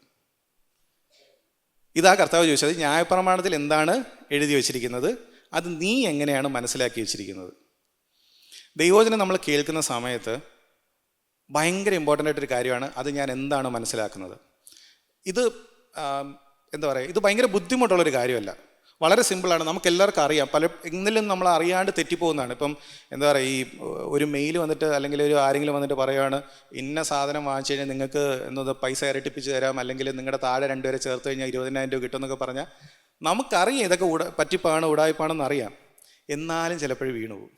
ഇതാ കർത്താവ് ചോദിച്ചത്, ന്യായപ്രമാണത്തിൽ എന്താണ് എഴുതി വെച്ചിരിക്കുന്നത്, അത് നീ എങ്ങനെയാണ് മനസ്സിലാക്കി വെച്ചിരിക്കുന്നത്. ദൈവവചനം നമ്മൾ കേൾക്കുന്ന സമയത്ത് ഭയങ്കര ഇമ്പോർട്ടൻ്റ് ആയിട്ടൊരു കാര്യമാണ്, അത് ഞാൻ എന്താണ് മനസ്സിലാക്കുന്നത്. ഇത് എന്താ പറയുക, ഇത് ഭയങ്കര ബുദ്ധിമുട്ടുള്ളൊരു കാര്യമല്ല, വളരെ സിമ്പിളാണ്. നമുക്ക് എല്ലാവർക്കും അറിയാം, എന്നിലും നമ്മൾ അറിയാണ്ട് തെറ്റിപ്പോകുന്നതാണ്. ഇപ്പം എന്താ പറയുക, ഈ ഒരു മെയിൽ വന്നിട്ട് അല്ലെങ്കിൽ ഒരു ആരെങ്കിലും വന്നിട്ട് പറയുകയാണ്, ഇന്ന സാധനം വാങ്ങിച്ചു കഴിഞ്ഞാൽ നിങ്ങൾക്ക് എന്നത് പൈസ ഇരട്ടിപ്പിച്ച് തരാം, അല്ലെങ്കിൽ നിങ്ങളുടെ താഴെ 2 പേരെ ചേർത്ത് കഴിഞ്ഞാൽ 20,000 രൂപ കിട്ടുമെന്നൊക്കെ പറഞ്ഞാൽ നമുക്കറിയാം ഇതൊക്കെ പറ്റിപ്പാണ്, ഉടായ്പാണെന്ന് അറിയാം. എന്നാലും ചിലപ്പോഴും വീണു പോകും.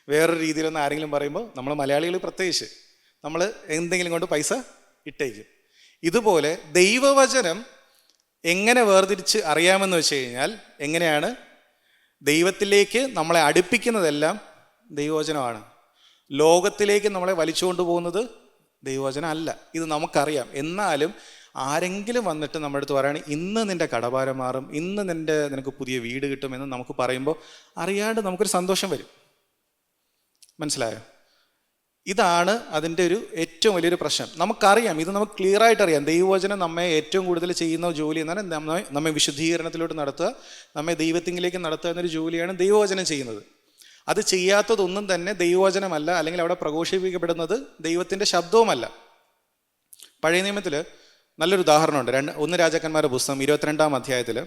വേറൊരു രീതിയിലൊന്നും ആരെങ്കിലും പറയുമ്പോൾ നമ്മൾ മലയാളികൾ പ്രത്യേകിച്ച് നമ്മൾ എന്തെങ്കിലും കൊണ്ട് പൈസ ഇട്ടേക്കും. ഇതുപോലെ ദൈവവചനം എങ്ങനെ വേർതിരിച്ച് അറിയാമെന്ന് വെച്ച് കഴിഞ്ഞാൽ, എങ്ങനെയാണ് ദൈവത്തിലേക്ക് നമ്മളെ അടുപ്പിക്കുന്നതെല്ലാം ദൈവവചനമാണ്. ലോകത്തിലേക്ക് നമ്മളെ വലിച്ചുകൊണ്ട് പോകുന്നത് ദൈവവചനം അല്ല. ഇത് നമുക്കറിയാം. എന്നാലും ആരെങ്കിലും വന്നിട്ട് നമ്മുടെ അടുത്ത് പറയുകയാണ്, ഇന്ന് നിൻ്റെ കടഭാരം മാറും, ഇന്ന് നിനക്ക് പുതിയ വീട് കിട്ടുമെന്ന് നമുക്ക് പറയുമ്പോൾ അറിയാണ്ട് നമുക്കൊരു സന്തോഷം വരും. മനസ്സിലായോ? ഇതാണ് അതിൻ്റെ ഒരു ഏറ്റവും വലിയൊരു പ്രശ്നം. നമുക്കറിയാം, ഇത് നമുക്ക് ക്ലിയർ ആയിട്ട് അറിയാം. ദൈവവചനം നമ്മെ ഏറ്റവും കൂടുതൽ ചെയ്യുന്ന ജോലി എന്നാണ് നമ്മെ വിശുദ്ധീകരണത്തിലോട്ട് നടത്തുക, നമ്മെ ദൈവത്തിങ്കിലേക്ക് നടത്തുക എന്നൊരു ജോലിയാണ് ദൈവവചനം ചെയ്യുന്നത്. അത് ചെയ്യാത്തതൊന്നും തന്നെ ദൈവവചനമല്ല, അല്ലെങ്കിൽ അവിടെ പ്രഘോഷിപ്പിക്കപ്പെടുന്നത് ദൈവത്തിൻ്റെ ശബ്ദവുമല്ല. പഴയ നിയമത്തിൽ നല്ലൊരു ഉദാഹരണമുണ്ട്. 1 രാജാക്കന്മാരുടെ പുസ്തകം 22-ാം അധ്യായത്തിൽ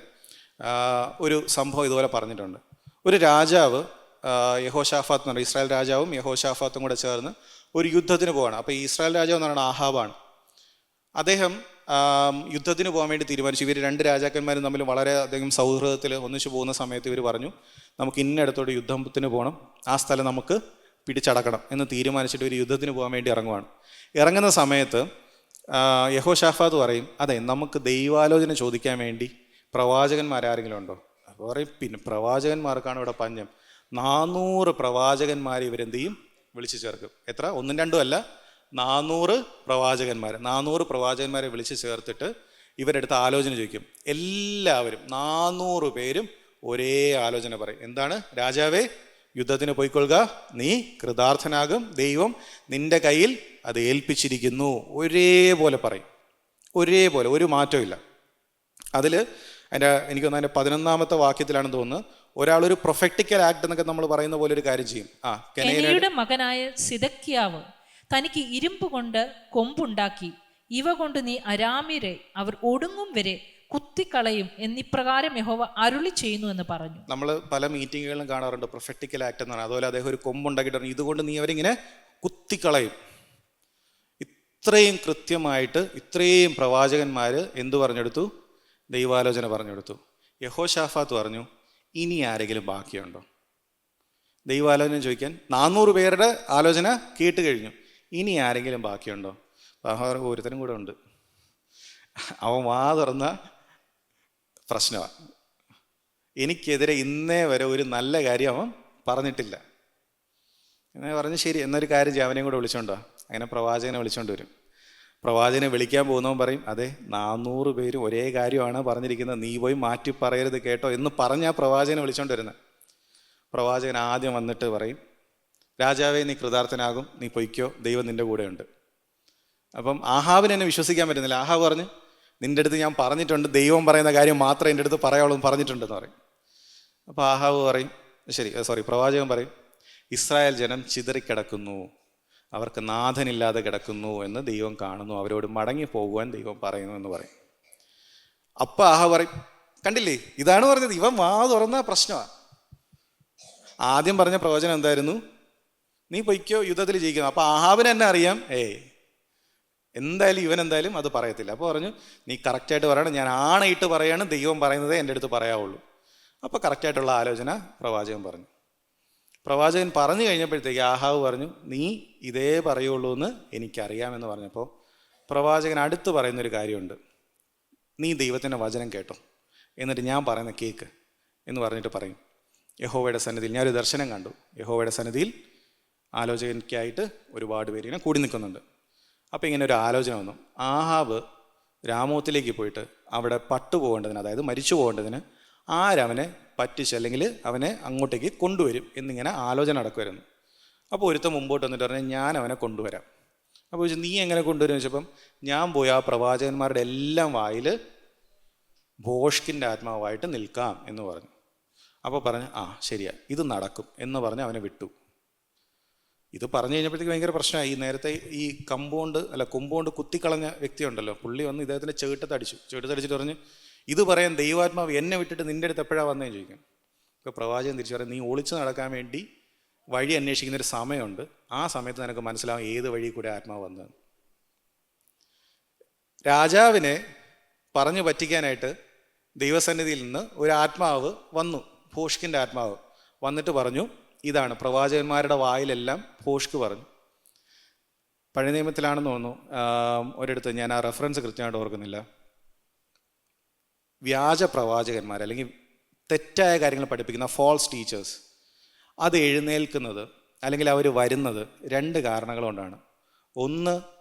ഒരു സംഭവം ഇതുപോലെ പറഞ്ഞിട്ടുണ്ട്. ഒരു രാജാവ്, യഹോശാഫാത്ത് എന്ന് പറയുന്നത്, ഇസ്രായേൽ രാജാവും യഹോശാഫാത്തും കൂടെ ചേർന്ന് ഒരു യുദ്ധത്തിന് പോവാണ്. അപ്പോൾ ഈ ഇസ്രായേൽ രാജാവ് എന്ന് പറയുന്നത് ആഹാബാണ്. അദ്ദേഹം യുദ്ധത്തിന് പോകാൻ വേണ്ടി തീരുമാനിച്ചു. ഇവർ 2 രാജാക്കന്മാരും തമ്മിൽ വളരെ അധികം സൗഹൃദത്തിൽ ഒന്നിച്ചു പോകുന്ന സമയത്ത് ഇവർ പറഞ്ഞു, നമുക്ക് ഇന്നയിടത്തോട്ട് യുദ്ധത്തിന് പോകണം, ആ സ്ഥലം നമുക്ക് പിടിച്ചടക്കണം എന്ന് തീരുമാനിച്ചിട്ട് ഒരു യുദ്ധത്തിന് പോകാൻ വേണ്ടി ഇറങ്ങുവാണ്. ഇറങ്ങുന്ന സമയത്ത് യഹോശാഫാത്ത് പറയും, അതെ നമുക്ക് ദൈവാലോചന ചോദിക്കാൻ വേണ്ടി പ്രവാചകന്മാരാരെങ്കിലും ഉണ്ടോ? അപ്പോൾ പറയും, പിന്നെ പ്രവാചകന്മാർക്കാണ് ഇവിടെ പഞ്ഞം. 400 പ്രവാചകന്മാരെ ഇവരെന്ത് ചെയ്യും? വിളിച്ചു ചേർക്കും. എത്ര? 1-2 അല്ല, 400 പ്രവാചകന്മാർ. 400 പ്രവാചകന്മാരെ വിളിച്ചു ചേർത്തിട്ട് ഇവരെടുത്ത് ആലോചന ചോദിക്കും. എല്ലാവരും 400 പേരും ഒരേ ആലോചന പറയും. എന്താണ്? രാജാവേ, യുദ്ധത്തിന് പോയിക്കൊള്ളുക, നീ കൃതാർത്ഥനാകും, ദൈവം നിന്റെ കയ്യിൽ അത് ഏൽപ്പിച്ചിരിക്കുന്നു. ഒരേപോലെ പറയും, ഒരേപോലെ, ഒരു മാറ്റവും ഇല്ല. എനിക്ക് തോന്നുന്നു അതിൻ്റെ 11-ാമത്തെ വാക്യത്തിലാണെന്ന് തോന്നുന്നു, ഒരാളൊരു പ്രൊഫറ്റിക്കൽ ആക്ട് എന്നൊക്കെ നമ്മൾ പറയുന്ന പോലെ ഒരു കാര്യം ചെയ്യും. കെനയുടെ മകനായ സിദക്കിയാവ് തനിക്ക് ഇരുമ്പ് കൊണ്ട് കൊമ്പുണ്ടാക്കി, ഇവ കൊണ്ട് നീ അരാമ്യരെ അവർ ഒടുങ്ങും വരെ കുത്തിക്കളയും എന്നിപ്രകാരം യഹോവ അരുളി ചെയ്യുന്നു എന്ന് പറഞ്ഞു. നമ്മൾ പല മീറ്റിങ്ങുകളിലും കാണാറുണ്ട് പ്രൊഫറ്റിക്കൽ ആക്ട് എന്ന് പറഞ്ഞാൽ. അതുപോലെ അദ്ദേഹം ഒരു കൊമ്പുണ്ടാക്കിയിട്ട് പറഞ്ഞു, ഇതുകൊണ്ട് നീ അവരിങ്ങനെ കുത്തിക്കളയും. ഇത്രയും കൃത്യമായിട്ട് ഇത്രയും പ്രവാചകന്മാർ എന്തു പറഞ്ഞെടുത്തു? ദൈവാലോചന പറഞ്ഞെടുത്തു. യഹോശാഫാത്ത് പറഞ്ഞു, ഇനി ആരെങ്കിലും ബാക്കിയുണ്ടോ? ദൈവാലോചന ചോദിക്കാൻ 400 പേരുടെ ആലോചന കേട്ട് കഴിഞ്ഞു, ഇനി ആരെങ്കിലും ബാക്കിയുണ്ടോ? ഒരുത്തനും കൂടെ ഉണ്ട്. അവൻ വാ തുറന്ന പ്രശ്നമാണ്. എനിക്കെതിരെ ഇന്നേ വരെ ഒരു നല്ല കാര്യം അവൻ പറഞ്ഞിട്ടില്ല. എന്നെ പറഞ്ഞു, ശരി എന്നൊരു കാര്യം ചെയ്യും, അവനെയും കൂടെ വിളിച്ചോണ്ടോ. അങ്ങനെ പ്രവാചകനെ വിളിച്ചോണ്ട് വരും. പ്രവാചകനെ വിളിക്കാൻ പോകുന്നവൻ പറയും, അതെ 400 പേരും ഒരേ കാര്യമാണ് പറഞ്ഞിരിക്കുന്നത്, നീ പോയി മാറ്റി പറയരുത് കേട്ടോ എന്ന് പറഞ്ഞ് ആ പ്രവാചകനെ വിളിച്ചോണ്ട് വരുന്നത്. പ്രവാചകൻ ആദ്യം വന്നിട്ട് പറയും, രാജാവേ നീ കൃതാർത്ഥനാകും, നീ പൊയ്ക്കോ, ദൈവം നിൻ്റെ കൂടെയുണ്ട്. അപ്പം ആഹാബിന് എന്നെ വിശ്വസിക്കാൻ പറ്റുന്നില്ല. ആഹാബ് പറഞ്ഞു, നിൻ്റെ അടുത്ത് ഞാൻ പറഞ്ഞിട്ടുണ്ട്, ദൈവം പറയുന്ന കാര്യം മാത്രമേ എൻ്റെ അടുത്ത് പറയാവുള്ളൂ പറഞ്ഞിട്ടുണ്ടെന്ന് പറയും. അപ്പോൾ ആഹാബ് പറയും, പ്രവാചകൻ പറയും, ഇസ്രായേൽ ജനം ചിതറിക്കിടക്കുന്നു, അവർക്ക് നാഥനില്ലാതെ കിടക്കുന്നു എന്ന് ദൈവം കാണുന്നു, അവരോട് മടങ്ങി പോകുവാൻ ദൈവം പറയുന്നു എന്ന് പറയും. അപ്പം ആഹാ പറയും, കണ്ടില്ലേ, ഇതാണ് പറഞ്ഞത്, ഇവൻ വാ തുറന്ന പ്രശ്നമാണ്. ആദ്യം പറഞ്ഞ പ്രവചനം എന്തായിരുന്നു? നീ പൊയ്ക്കോ, യുദ്ധത്തിൽ ജയിക്കുന്നു. അപ്പം ആഹാബിന് തന്നെ അറിയാം, എന്തായാലും ഇവൻ എന്തായാലും അത് പറയത്തില്ല. അപ്പോൾ പറഞ്ഞു, നീ കറക്റ്റായിട്ട് പറയണം, ഞാൻ ആണയിട്ട് പറയാണ്, ദൈവം പറയുന്നതേ എൻ്റെ അടുത്ത് പറയാവുള്ളൂ. അപ്പോൾ കറക്റ്റായിട്ടുള്ള ആലോചന പ്രവാചകൻ പറഞ്ഞു. പ്രവാചകൻ പറഞ്ഞു കഴിഞ്ഞപ്പോഴത്തേക്ക് ആഹാവ് പറഞ്ഞു, നീ ഇതേ പറയുള്ളൂ എന്ന് എനിക്കറിയാമെന്ന് പറഞ്ഞപ്പോൾ പ്രവാചകൻ അടുത്ത് പറയുന്നൊരു കാര്യമുണ്ട്, നീ ദൈവത്തിൻ്റെ വചനം കേട്ടോ, എന്നിട്ട് ഞാൻ പറയുന്ന കേക്ക് എന്ന് പറഞ്ഞിട്ട് പറയും, യഹോവയുടെ സന്നിധിയിൽ ഞാനൊരു ദർശനം കണ്ടു, യഹോവയുടെ സന്നിധിയിൽ ആലോചനയ്ക്കായിട്ട് ഒരുപാട് പേര് ഇങ്ങനെ കൂടി നിൽക്കുന്നുണ്ട്. അപ്പോൾ ഇങ്ങനെ ഒരു ആലോചന വന്നു, ആഹാബ് രാമോത്തിലേക്ക് പോയിട്ട് അവിടെ പട്ടുപോകേണ്ടതിന്, അതായത് മരിച്ചു പോകേണ്ടതിന് ആരവനെ പറ്റിച്ച് അല്ലെങ്കിൽ അവനെ അങ്ങോട്ടേക്ക് കൊണ്ടുവരും എന്നിങ്ങനെ ആലോചന നടക്കുമായിരുന്നു. അപ്പോൾ ഒരുത്തൻ മുമ്പോട്ട് വന്നിട്ട് പറഞ്ഞു, ഞാൻ അവനെ കൊണ്ടുവരാം. അപ്പോൾ ചോദിച്ചു, നീ എങ്ങനെ കൊണ്ടുവരും വെച്ചപ്പം, ഞാൻ പോയി ആ പ്രവാചകന്മാരുടെ എല്ലാം വായിൽ ഭോഷ്കിൻ്റെ ആത്മാവായിട്ട് നിൽക്കാം എന്ന് പറഞ്ഞു. അപ്പോൾ പറഞ്ഞു, ശരിയാ, ഇത് നടക്കും എന്ന് പറഞ്ഞ് അവനെ വിട്ടു. ഇത് പറഞ്ഞു കഴിഞ്ഞപ്പോഴത്തേക്ക് ഭയങ്കര പ്രശ്നമായി. ഈ നേരത്തെ ഈ കൊമ്പുകൊണ്ട് കുത്തിക്കളഞ്ഞ വ്യക്തിയുണ്ടല്ലോ, പുള്ളി വന്ന് ഇദ്ദേഹത്തിൻ്റെ ചെവിട്ടത്തടിച്ചിട്ട് പറഞ്ഞ്, ഇത് പറയാൻ ദൈവാത്മാവ് എന്നെ വിട്ടിട്ട് നിൻ്റെ അടുത്ത് എപ്പോഴാണ് വന്നതെന്ന് ചോദിക്കും. ഇപ്പോൾ പ്രവാചകൻ തിരിച്ചു പറയും, നീ ഒളിച്ചു നടക്കാൻ വേണ്ടി വഴി അന്വേഷിക്കുന്നൊരു സമയമുണ്ട്, ആ സമയത്ത് നിനക്ക് മനസ്സിലാവും ഏത് വഴി കൂടെ ആത്മാവ് വന്നതെന്ന്. രാജാവിനെ പറഞ്ഞു പറ്റിക്കാനായിട്ട് ദൈവസന്നിധിയിൽ നിന്ന് ഒരു ആത്മാവ് വന്നു, ഭോഷ്കിൻ്റെ ആത്മാവ് വന്നിട്ട് പറഞ്ഞു, ഇതാണ് പ്രവാചകന്മാരുടെ വായിലെല്ലാം ഭോഷ്ക് പറഞ്ഞു. പഴയ നിയമത്തിലാണെന്ന് തോന്നുന്നു, ഒരിടത്ത് ഞാൻ ആ റെഫറൻസ് കൃത്യമായിട്ട് ഓർക്കുന്നില്ല. വ്യാജ പ്രവാചകന്മാർ അല്ലെങ്കിൽ തെറ്റായ കാര്യങ്ങൾ പഠിപ്പിക്കുന്ന ഫോൾസ് ടീച്ചേഴ്സ് അത് എഴുന്നേൽക്കുന്നത് അല്ലെങ്കിൽ അവർ വരുന്നത് രണ്ട് കാരണങ്ങൾ കൊണ്ടാണ്. ഒന്ന്,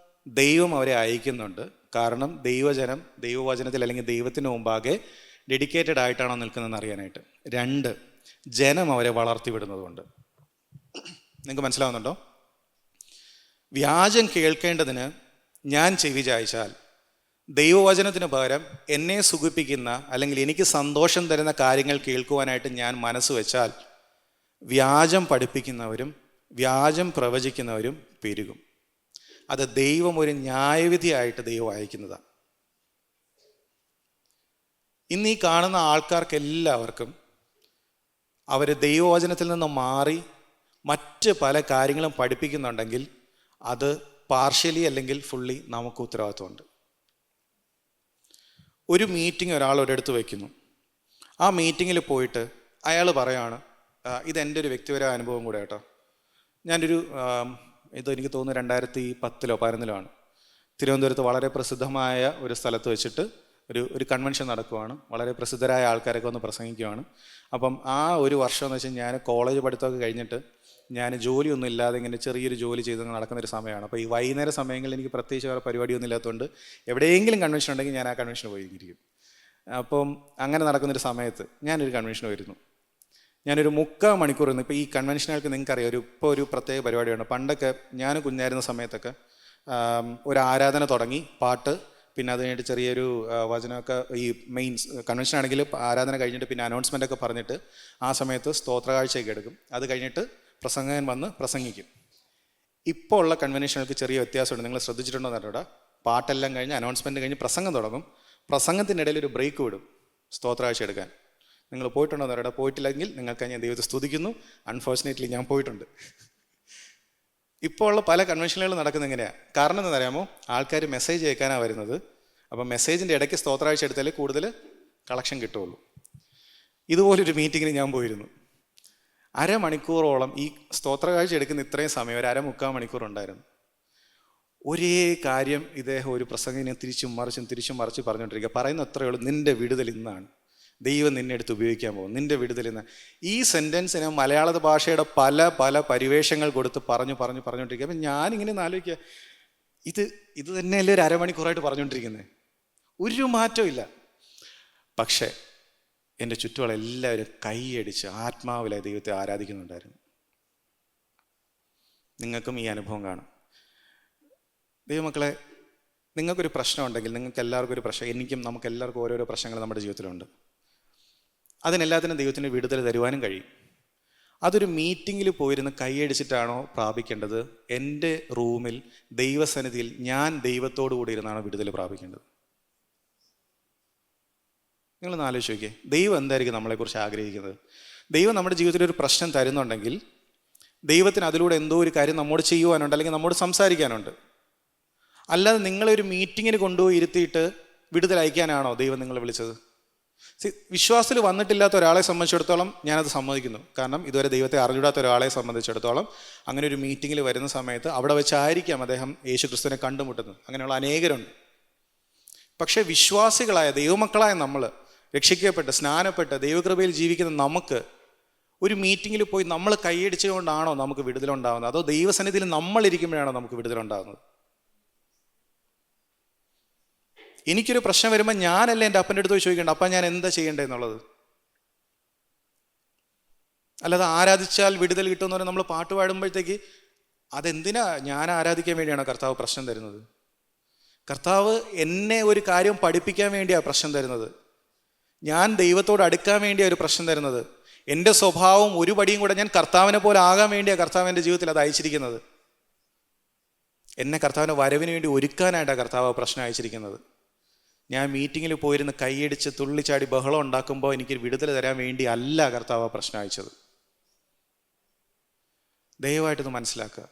ദൈവം അവരെ അയക്കുന്നുണ്ട്, കാരണം ദൈവവചനത്തിൽ അല്ലെങ്കിൽ ദൈവത്തിന് മുമ്പാകെ ഡെഡിക്കേറ്റഡ് ആയിട്ടാണോ നിൽക്കുന്നതെന്ന് അറിയാനായിട്ട്. രണ്ട്, ജനം അവരെ വളർത്തിവിടുന്നതുകൊണ്ട്. നിങ്ങൾക്ക് മനസ്സിലാവുന്നുണ്ടോ? വ്യാജം കേൾക്കേണ്ടതിന് ഞാൻ ചെവി ചായ്ച്ചാൽ, ദൈവവചനത്തിന് പകരം എന്നെ സുഖിപ്പിക്കുന്ന അല്ലെങ്കിൽ എനിക്ക് സന്തോഷം തരുന്ന കാര്യങ്ങൾ കേൾക്കുവാനായിട്ട് ഞാൻ മനസ്സ് വെച്ചാൽ, വ്യാജം പഠിപ്പിക്കുന്നവരും വ്യാജം പ്രവചിക്കുന്നവരും പെരുകും. അത് ദൈവം ഒരു ന്യായവിധിയായിട്ട് ദൈവം അയക്കുന്നതാണ്. ഇന്ന് ഈ കാണുന്ന ആൾക്കാർക്കെല്ലാവർക്കും അവർ ദൈവവചനത്തിൽ നിന്ന് മാറി മറ്റ് പല കാര്യങ്ങളും പഠിപ്പിക്കുന്നുണ്ടെങ്കിൽ അത് പാർഷ്യലി അല്ലെങ്കിൽ ഫുള്ളി നമുക്ക് ഉത്തരവാദിത്വമുണ്ട്. ഒരു മീറ്റിംഗ് ഒരാൾ ഒരിടത്ത് വയ്ക്കുന്നു, ആ മീറ്റിങ്ങിൽ പോയിട്ട് അയാൾ പറയാണ്, ഇതെൻ്റെ ഒരു വ്യക്തിപരമായ അനുഭവം കൂടെ കേട്ടോ. ഇതെനിക്ക് തോന്നുന്നു 2010-ലോ 2011-ലോ ആണ്. തിരുവനന്തപുരത്ത് വളരെ പ്രസിദ്ധമായ ഒരു സ്ഥലത്ത് വെച്ചിട്ട് ഒരു കൺവെൻഷൻ നടക്കുവാണ്. വളരെ പ്രസിദ്ധരായ ആൾക്കാരൊക്കെ വന്ന് പ്രസംഗിക്കുവാണ്. അപ്പം ആ ഒരു വർഷം എന്ന് വെച്ചാൽ ഞാൻ കോളേജ് പഠിത്തമൊക്കെ കഴിഞ്ഞിട്ട് ഞാൻ ജോലിയൊന്നും ഇല്ലാതെ ഇങ്ങനെ ചെറിയൊരു ജോലി ചെയ്ത് നടക്കുന്നൊരു സമയമാണ്. അപ്പോൾ ഈ വൈകുന്നേര സമയങ്ങളിൽ എനിക്ക് പ്രത്യേകിച്ച് വേറെ പരിപാടിയൊന്നും ഇല്ലാത്തതുകൊണ്ട് എവിടെയെങ്കിലും കൺവെൻഷൻ ഉണ്ടെങ്കിൽ ഞാൻ ആ കൺവെൻഷന് പോയിരിക്കും. അപ്പം അങ്ങനെ നടക്കുന്നൊരു സമയത്ത് ഞാനൊരു കൺവെൻഷന് വരുന്നു. ഞാനൊരു 3/4 മണിക്കൂർ ഇരുന്നു. ഇപ്പോൾ ഈ കൺവെൻഷനുകൾക്ക് നിങ്ങൾക്കറിയാം, ഇപ്പോൾ ഒരു പ്രത്യേക പരിപാടിയാണ്. പണ്ടൊക്കെ ഞാൻ കുഞ്ഞായിരുന്ന സമയത്തൊക്കെ ഒരു ആരാധന തുടങ്ങി, പാട്ട്, പിന്നെ അത് കഴിഞ്ഞിട്ട് ചെറിയൊരു വചനമൊക്കെ, ഈ മെയിൻസ് കൺവെൻഷൻ ആണെങ്കിൽ ആരാധന കഴിഞ്ഞിട്ട് പിന്നെ അനൗൺസ്മെൻ്റ് ഒക്കെ പറഞ്ഞിട്ട് ആ സമയത്ത് സ്തോത്രകാഴ്ചയൊക്കെ എടുക്കും. അത് കഴിഞ്ഞിട്ട് പ്രസംഗകൻ വന്ന് പ്രസംഗിക്കും. ഇപ്പോൾ ഉള്ള കൺവെൻഷനുകൾക്ക് ചെറിയ വ്യത്യാസമുണ്ട്. നിങ്ങൾ ശ്രദ്ധിച്ചിട്ടുണ്ടോ എന്നറിയൂടാ. പാട്ടെല്ലാം കഴിഞ്ഞ് അനൗൺസ്മെൻറ്റ് കഴിഞ്ഞ് പ്രസംഗം തുടങ്ങും. പ്രസംഗത്തിനിടയിൽ ഒരു ബ്രേക്ക് വിടും സ്തോത്രകാഴ്ച എടുക്കാൻ. നിങ്ങൾ പോയിട്ടുണ്ടോ എന്നറിയൂടാ. പോയിട്ടില്ലെങ്കിൽ നിങ്ങൾക്ക് ഞാൻ ദൈവത്തെ സ്തുതിക്കുന്നു. അൺഫോർച്ചുനേറ്റ്ലി ഞാൻ പോയിട്ടുണ്ട്. ഇപ്പോൾ ഉള്ള പല കൺവെൻഷനുകളും നടക്കുന്നത് എങ്ങനെയാണ്? കാരണം എന്താണെന്നറിയാമോ? ആൾക്കാർ മെസ്സേജ് അയക്കാനാണ് വരുന്നത്. അപ്പം മെസ്സേജിൻ്റെ ഇടയ്ക്ക് സ്തോത്രകാഴ്ച എടുത്താലേ കൂടുതൽ കളക്ഷൻ കിട്ടുള്ളൂ. ഇതുപോലൊരു മീറ്റിങ്ങിന് ഞാൻ പോയിരുന്നു. 1/2 മണിക്കൂറോളം ഈ സ്തോത്രകാഴ്ച എടുക്കുന്ന ഇത്രയും സമയം, ഒരു 3/4 മണിക്കൂർ ഉണ്ടായിരുന്നു. ഒരേ കാര്യം ഇദ്ദേഹം ഒരു പ്രസംഗിനെ തിരിച്ചും മറിച്ച് പറഞ്ഞുകൊണ്ടിരിക്കുക. പറയുന്ന അത്രയേ ഉള്ളൂ, നിൻ്റെ വിടുതൽ ഇന്നാണ്, ദൈവം നിന്നെ എടുത്ത് ഉപയോഗിക്കാൻ പോകും, നിൻ്റെ വിടുതൽ ഇന്ന്. ഈ സെൻറ്റൻസിന് മലയാള ഭാഷയുടെ പല പരിവേഷങ്ങൾ കൊടുത്ത് പറഞ്ഞുകൊണ്ടിരിക്കുക. അപ്പം ഞാനിങ്ങനെ ആലോചിക്കുക, ഇത് തന്നെയല്ലേ ഒരു 1/2 മണിക്കൂറായിട്ട് പറഞ്ഞുകൊണ്ടിരിക്കുന്നത്, ഒരു മാറ്റവും ഇല്ല. പക്ഷേ എൻ്റെ ചുറ്റുമുള്ള എല്ലാവരും കൈയടിച്ച് ആത്മാവിലായി ദൈവത്തെ ആരാധിക്കുന്നുണ്ടായിരുന്നു. നിങ്ങൾക്കും ഈ അനുഭവം കാണും. ദൈവമക്കളെ, നിങ്ങൾക്കൊരു പ്രശ്നമുണ്ടെങ്കിൽ, നിങ്ങൾക്ക് എല്ലാവർക്കും ഒരു പ്രശ്നം, നമുക്ക് എല്ലാവർക്കും ഓരോരോ പ്രശ്നങ്ങൾ നമ്മുടെ ജീവിതത്തിലുണ്ട്. അതിനെല്ലാത്തിനും ദൈവത്തിൻ്റെ വിടുതൽ തരുവാനും കഴിയും. അതൊരു മീറ്റിങ്ങിൽ പോയിരുന്ന് കൈയടിച്ചിട്ടാണോ പ്രാപിക്കേണ്ടത്? എൻ്റെ റൂമിൽ ദൈവസന്നിധിയിൽ ഞാൻ ദൈവത്തോടു കൂടി ഇരുന്നാണ് വിടുതൽ പ്രാപിക്കേണ്ടത്? നിങ്ങളൊന്ന് ആലോചിച്ച് നോക്കിയേ. ദൈവം എന്തായിരിക്കും നമ്മളെക്കുറിച്ച് ആഗ്രഹിക്കുന്നത്? ദൈവം നമ്മുടെ ജീവിതത്തിൽ ഒരു പ്രശ്നം തരുന്നുണ്ടെങ്കിൽ ദൈവത്തിന് അതിലൂടെ എന്തോ ഒരു കാര്യം നമ്മോട് ചെയ്യുവാനുണ്ട്, അല്ലെങ്കിൽ നമ്മോട് സംസാരിക്കാനുണ്ട്. അല്ലാതെ നിങ്ങളെ ഒരു മീറ്റിങ്ങിന് കൊണ്ടുപോയി ഇരുത്തിയിട്ട് വിടുതൽ അയക്കാനാണോ ദൈവം നിങ്ങളെ വിളിച്ചത്? വിശ്വാസത്തിൽ വന്നിട്ടില്ലാത്ത ഒരാളെ സംബന്ധിച്ചിടത്തോളം ഞാനത് സമ്മതിക്കുന്നു. കാരണം ഇതുവരെ ദൈവത്തെ അറിഞ്ഞിടാത്ത ഒരാളെ സംബന്ധിച്ചിടത്തോളം അങ്ങനെ ഒരു മീറ്റിങ്ങിൽ വരുന്ന സമയത്ത് അവിടെ വെച്ചായിരിക്കാം അദ്ദേഹം യേശു ക്രിസ്തുവിനെ കണ്ടുമുട്ടുന്നത്. അങ്ങനെയുള്ള അനേകരുണ്ട്. പക്ഷേ വിശ്വാസികളായ ദൈവമക്കളായ നമ്മൾ, രക്ഷിക്കപ്പെട്ട് സ്നാനപ്പെട്ട് ദൈവകൃപയിൽ ജീവിക്കുന്ന നമുക്ക് ഒരു മീറ്റിങ്ങിൽ പോയി നമ്മൾ കൈയടിച്ചുകൊണ്ടാണോ നമുക്ക് വിടുതലുണ്ടാകുന്നത്? അതോ ദൈവസന്നിധിയിൽ നമ്മളിരിക്കുമ്പോഴാണോ നമുക്ക് വിടുതലുണ്ടാകുന്നത്? എനിക്കൊരു പ്രശ്നം വരുമ്പോൾ ഞാനല്ലേ എൻ്റെ അപ്പൻ്റെ അടുത്ത് പോയി ചോദിക്കേണ്ട, അപ്പം ഞാൻ എന്താ ചെയ്യേണ്ടത് എന്നുള്ളത്? അല്ലാതെ ആരാധിച്ചാൽ വിടുതൽ കിട്ടുമെന്ന് പറഞ്ഞാൽ നമ്മൾ പാട്ട് പാടുമ്പോഴത്തേക്ക് അതെന്തിനാ? ഞാൻ ആരാധിക്കാൻ വേണ്ടിയാണോ കർത്താവ് പ്രശ്നം തരുന്നത്? കർത്താവ് എന്നെ ഒരു കാര്യം പഠിപ്പിക്കാൻ വേണ്ടിയാണ് പ്രശ്നം തരുന്നത്. ഞാൻ ദൈവത്തോട് അടുക്കാൻ വേണ്ടിയാണ് ഒരു പ്രശ്നം തരുന്നത്. എൻ്റെ സ്വഭാവം ഒരു പടിയും കൂടെ ഞാൻ കർത്താവിനെ പോലെ ആകാൻ വേണ്ടിയാണ് കർത്താവ് എൻ്റെ ജീവിതത്തിൽ അത് അയച്ചിരിക്കുന്നത്. എന്നെ കർത്താവിൻ്റെ വരവിന് വേണ്ടി ഒരുക്കാനായിട്ടാണ് കർത്താവ് പ്രശ്നം അയച്ചിരിക്കുന്നത്. ഞാൻ മീറ്റിങ്ങിൽ പോയിരുന്ന് കൈയടിച്ച് തുള്ളിച്ചാടി ബഹളം ഉണ്ടാക്കുമ്പോൾ എനിക്ക് വിടുതൽ തരാൻ വേണ്ടി അല്ല കർത്താവ് പ്രശ്നം അയച്ചത്. ദയവായിട്ടൊന്ന് മനസ്സിലാക്കുക.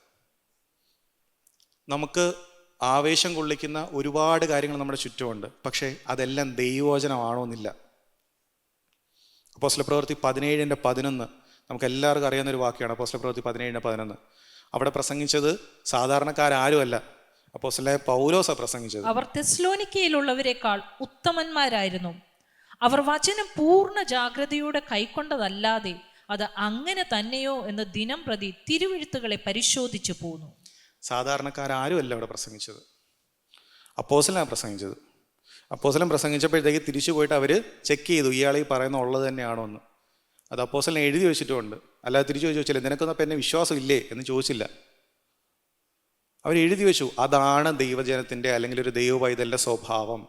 നമുക്ക് ആവേശം കൊള്ളിക്കുന്ന ഒരുപാട് കാര്യങ്ങൾ നമ്മുടെ ചുറ്റുമുണ്ട്. പക്ഷേ അതെല്ലാം ദൈവവചനമാണോ എന്നില്ല. അപ്പോസ്തലപ്രവൃത്തി 17:11 നമുക്ക് എല്ലാവർക്കും അറിയാവുന്നൊരു വാക്യമാണ്. അപ്പോസ്തലപ്രവൃത്തി 17:11 അവിടെ പ്രസംഗിച്ചത് സാധാരണക്കാരുമല്ല, അപ്പോസ്തലനായ പൗലോസാ പ്രസംഗിച്ചത്. അവർ തെസ്സലോനിക്കയിലുള്ളവരെക്കാൾ ഉത്തമന്മാരായിരുന്നു. അവർ വചനം പൂർണ്ണ ജാഗ്രതയോടെ കൈക്കൊണ്ടതല്ലാതെ അത് അങ്ങനെ തന്നെയോ എന്ന് ദിനം പ്രതി തിരുവെഴുത്തുകളെ പരിശോധിച്ചു പോന്നു. സാധാരണക്കാരുമല്ല അവിടെ പ്രസംഗിച്ചത്, അപ്പോസ്തലനാണ് പ്രസംഗിച്ചത്. അപ്പോസ്തലൻ പ്രസംഗിച്ചപ്പോഴത്തേക്ക് തിരിച്ചു പോയിട്ട് അവർ ചെക്ക് ചെയ്തു ഇയാൾ ഈ പറയുന്ന ഉള്ളത് തന്നെയാണോ എന്ന്. അത് അപ്പോസ്തലൻ എഴുതി വെച്ചിട്ടുമുണ്ട്. അല്ലാതെ തിരിച്ചു ചോദിച്ചില്ല നിനക്കൊന്നും അപ്പം എന്നെ വിശ്വാസം ഇല്ലേ എന്ന് ചോദിച്ചില്ല. അവർ എഴുതി വെച്ചു അതാണ് ദൈവജനത്തിൻ്റെ അല്ലെങ്കിൽ ഒരു ദൈവ പൈതലിൻ്റെ സ്വഭാവം.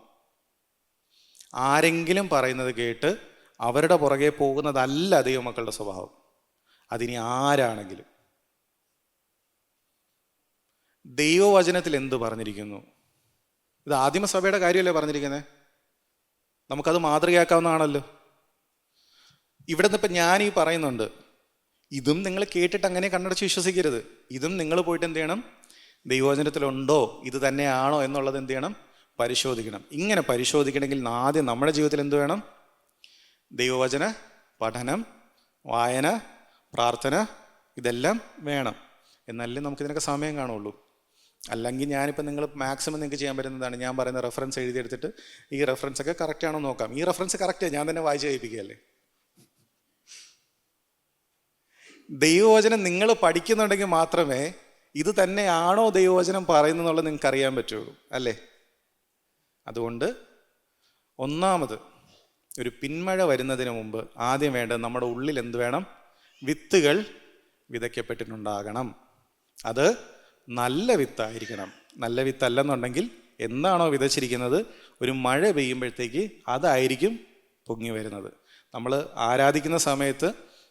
ആരെങ്കിലും പറയുന്നത് കേട്ട് അവരുടെ പുറകെ പോകുന്നതല്ല ദൈവമക്കളുടെ സ്വഭാവം. അതിനി ആരാണെങ്കിലും. ദൈവവചനത്തിൽ എന്ത് പറഞ്ഞിരിക്കുന്നു? ഇത് ആദിമസഭയുടെ കാര്യമല്ലേ പറഞ്ഞിരിക്കുന്നത്? നമുക്കത് മാതൃകയാക്കാവുന്നതാണല്ലോ. ഇവിടെ നിന്ന് ഇപ്പം ഞാൻ ഈ പറയുന്നുണ്ട്, ഇതും നിങ്ങൾ കേട്ടിട്ട് അങ്ങനെ കണ്ണടച്ച് വിശ്വസിക്കരുത്. ഇതും നിങ്ങൾ പോയിട്ട് എന്ത് ചെയ്യണം? ദൈവവചനത്തിലുണ്ടോ, ഇത് തന്നെയാണോ എന്നുള്ളത് എന്ത് ചെയ്യണം? പരിശോധിക്കണം. ഇങ്ങനെ പരിശോധിക്കണമെങ്കിൽ ആദ്യം നമ്മുടെ ജീവിതത്തിൽ എന്ത് വേണം? ദൈവവചന പഠനം, വായന, പ്രാർത്ഥന, ഇതെല്ലാം വേണം. എന്നല്ലേ നമുക്കിതിനൊക്കെ സമയം കാണുള്ളൂ. അല്ലെങ്കിൽ ഞാനിപ്പോൾ നിങ്ങൾ മാക്സിമം നിങ്ങൾക്ക് ചെയ്യാൻ പറ്റുന്നതാണ് ഞാൻ പറയുന്ന റെഫറൻസ് എഴുതിയെടുത്തിട്ട് ഈ റെഫറൻസ് ഒക്കെ കറക്റ്റ് ആണോ നോക്കാം. ഈ റെഫറൻസ് കറക്റ്റ് ഞാൻ തന്നെ വായിച്ച് കേൾപ്പിക്കുകയല്ലേ. ദൈവവചനം നിങ്ങൾ പഠിക്കുന്നുണ്ടെങ്കിൽ മാത്രമേ ഇത് തന്നെയാണോ ദൈവവചനം പറയുന്നതെന്നുള്ളത് നിങ്ങൾക്ക് അറിയാൻ പറ്റുള്ളൂ, അല്ലേ? അതുകൊണ്ട് ഒന്നാമത് ഒരു പിന്മഴ വരുന്നതിന് മുമ്പ് ആദ്യം വേണ്ടത് നമ്മുടെ ഉള്ളിൽ എന്ത് വേണം? വിത്തുകൾ വിതയ്ക്കപ്പെട്ടിട്ടുണ്ടാകണം. അത് നല്ല വിത്തായിരിക്കണം. നല്ല വിത്തല്ലെന്നുണ്ടെങ്കിൽ എന്താണോ വിതച്ചിരിക്കുന്നത് ഒരു മഴ പെയ്യുമ്പോഴത്തേക്ക് അതായിരിക്കും പൊങ്ങി വരുന്നത്. നമ്മൾ ആരാധിക്കുന്ന സമയത്ത്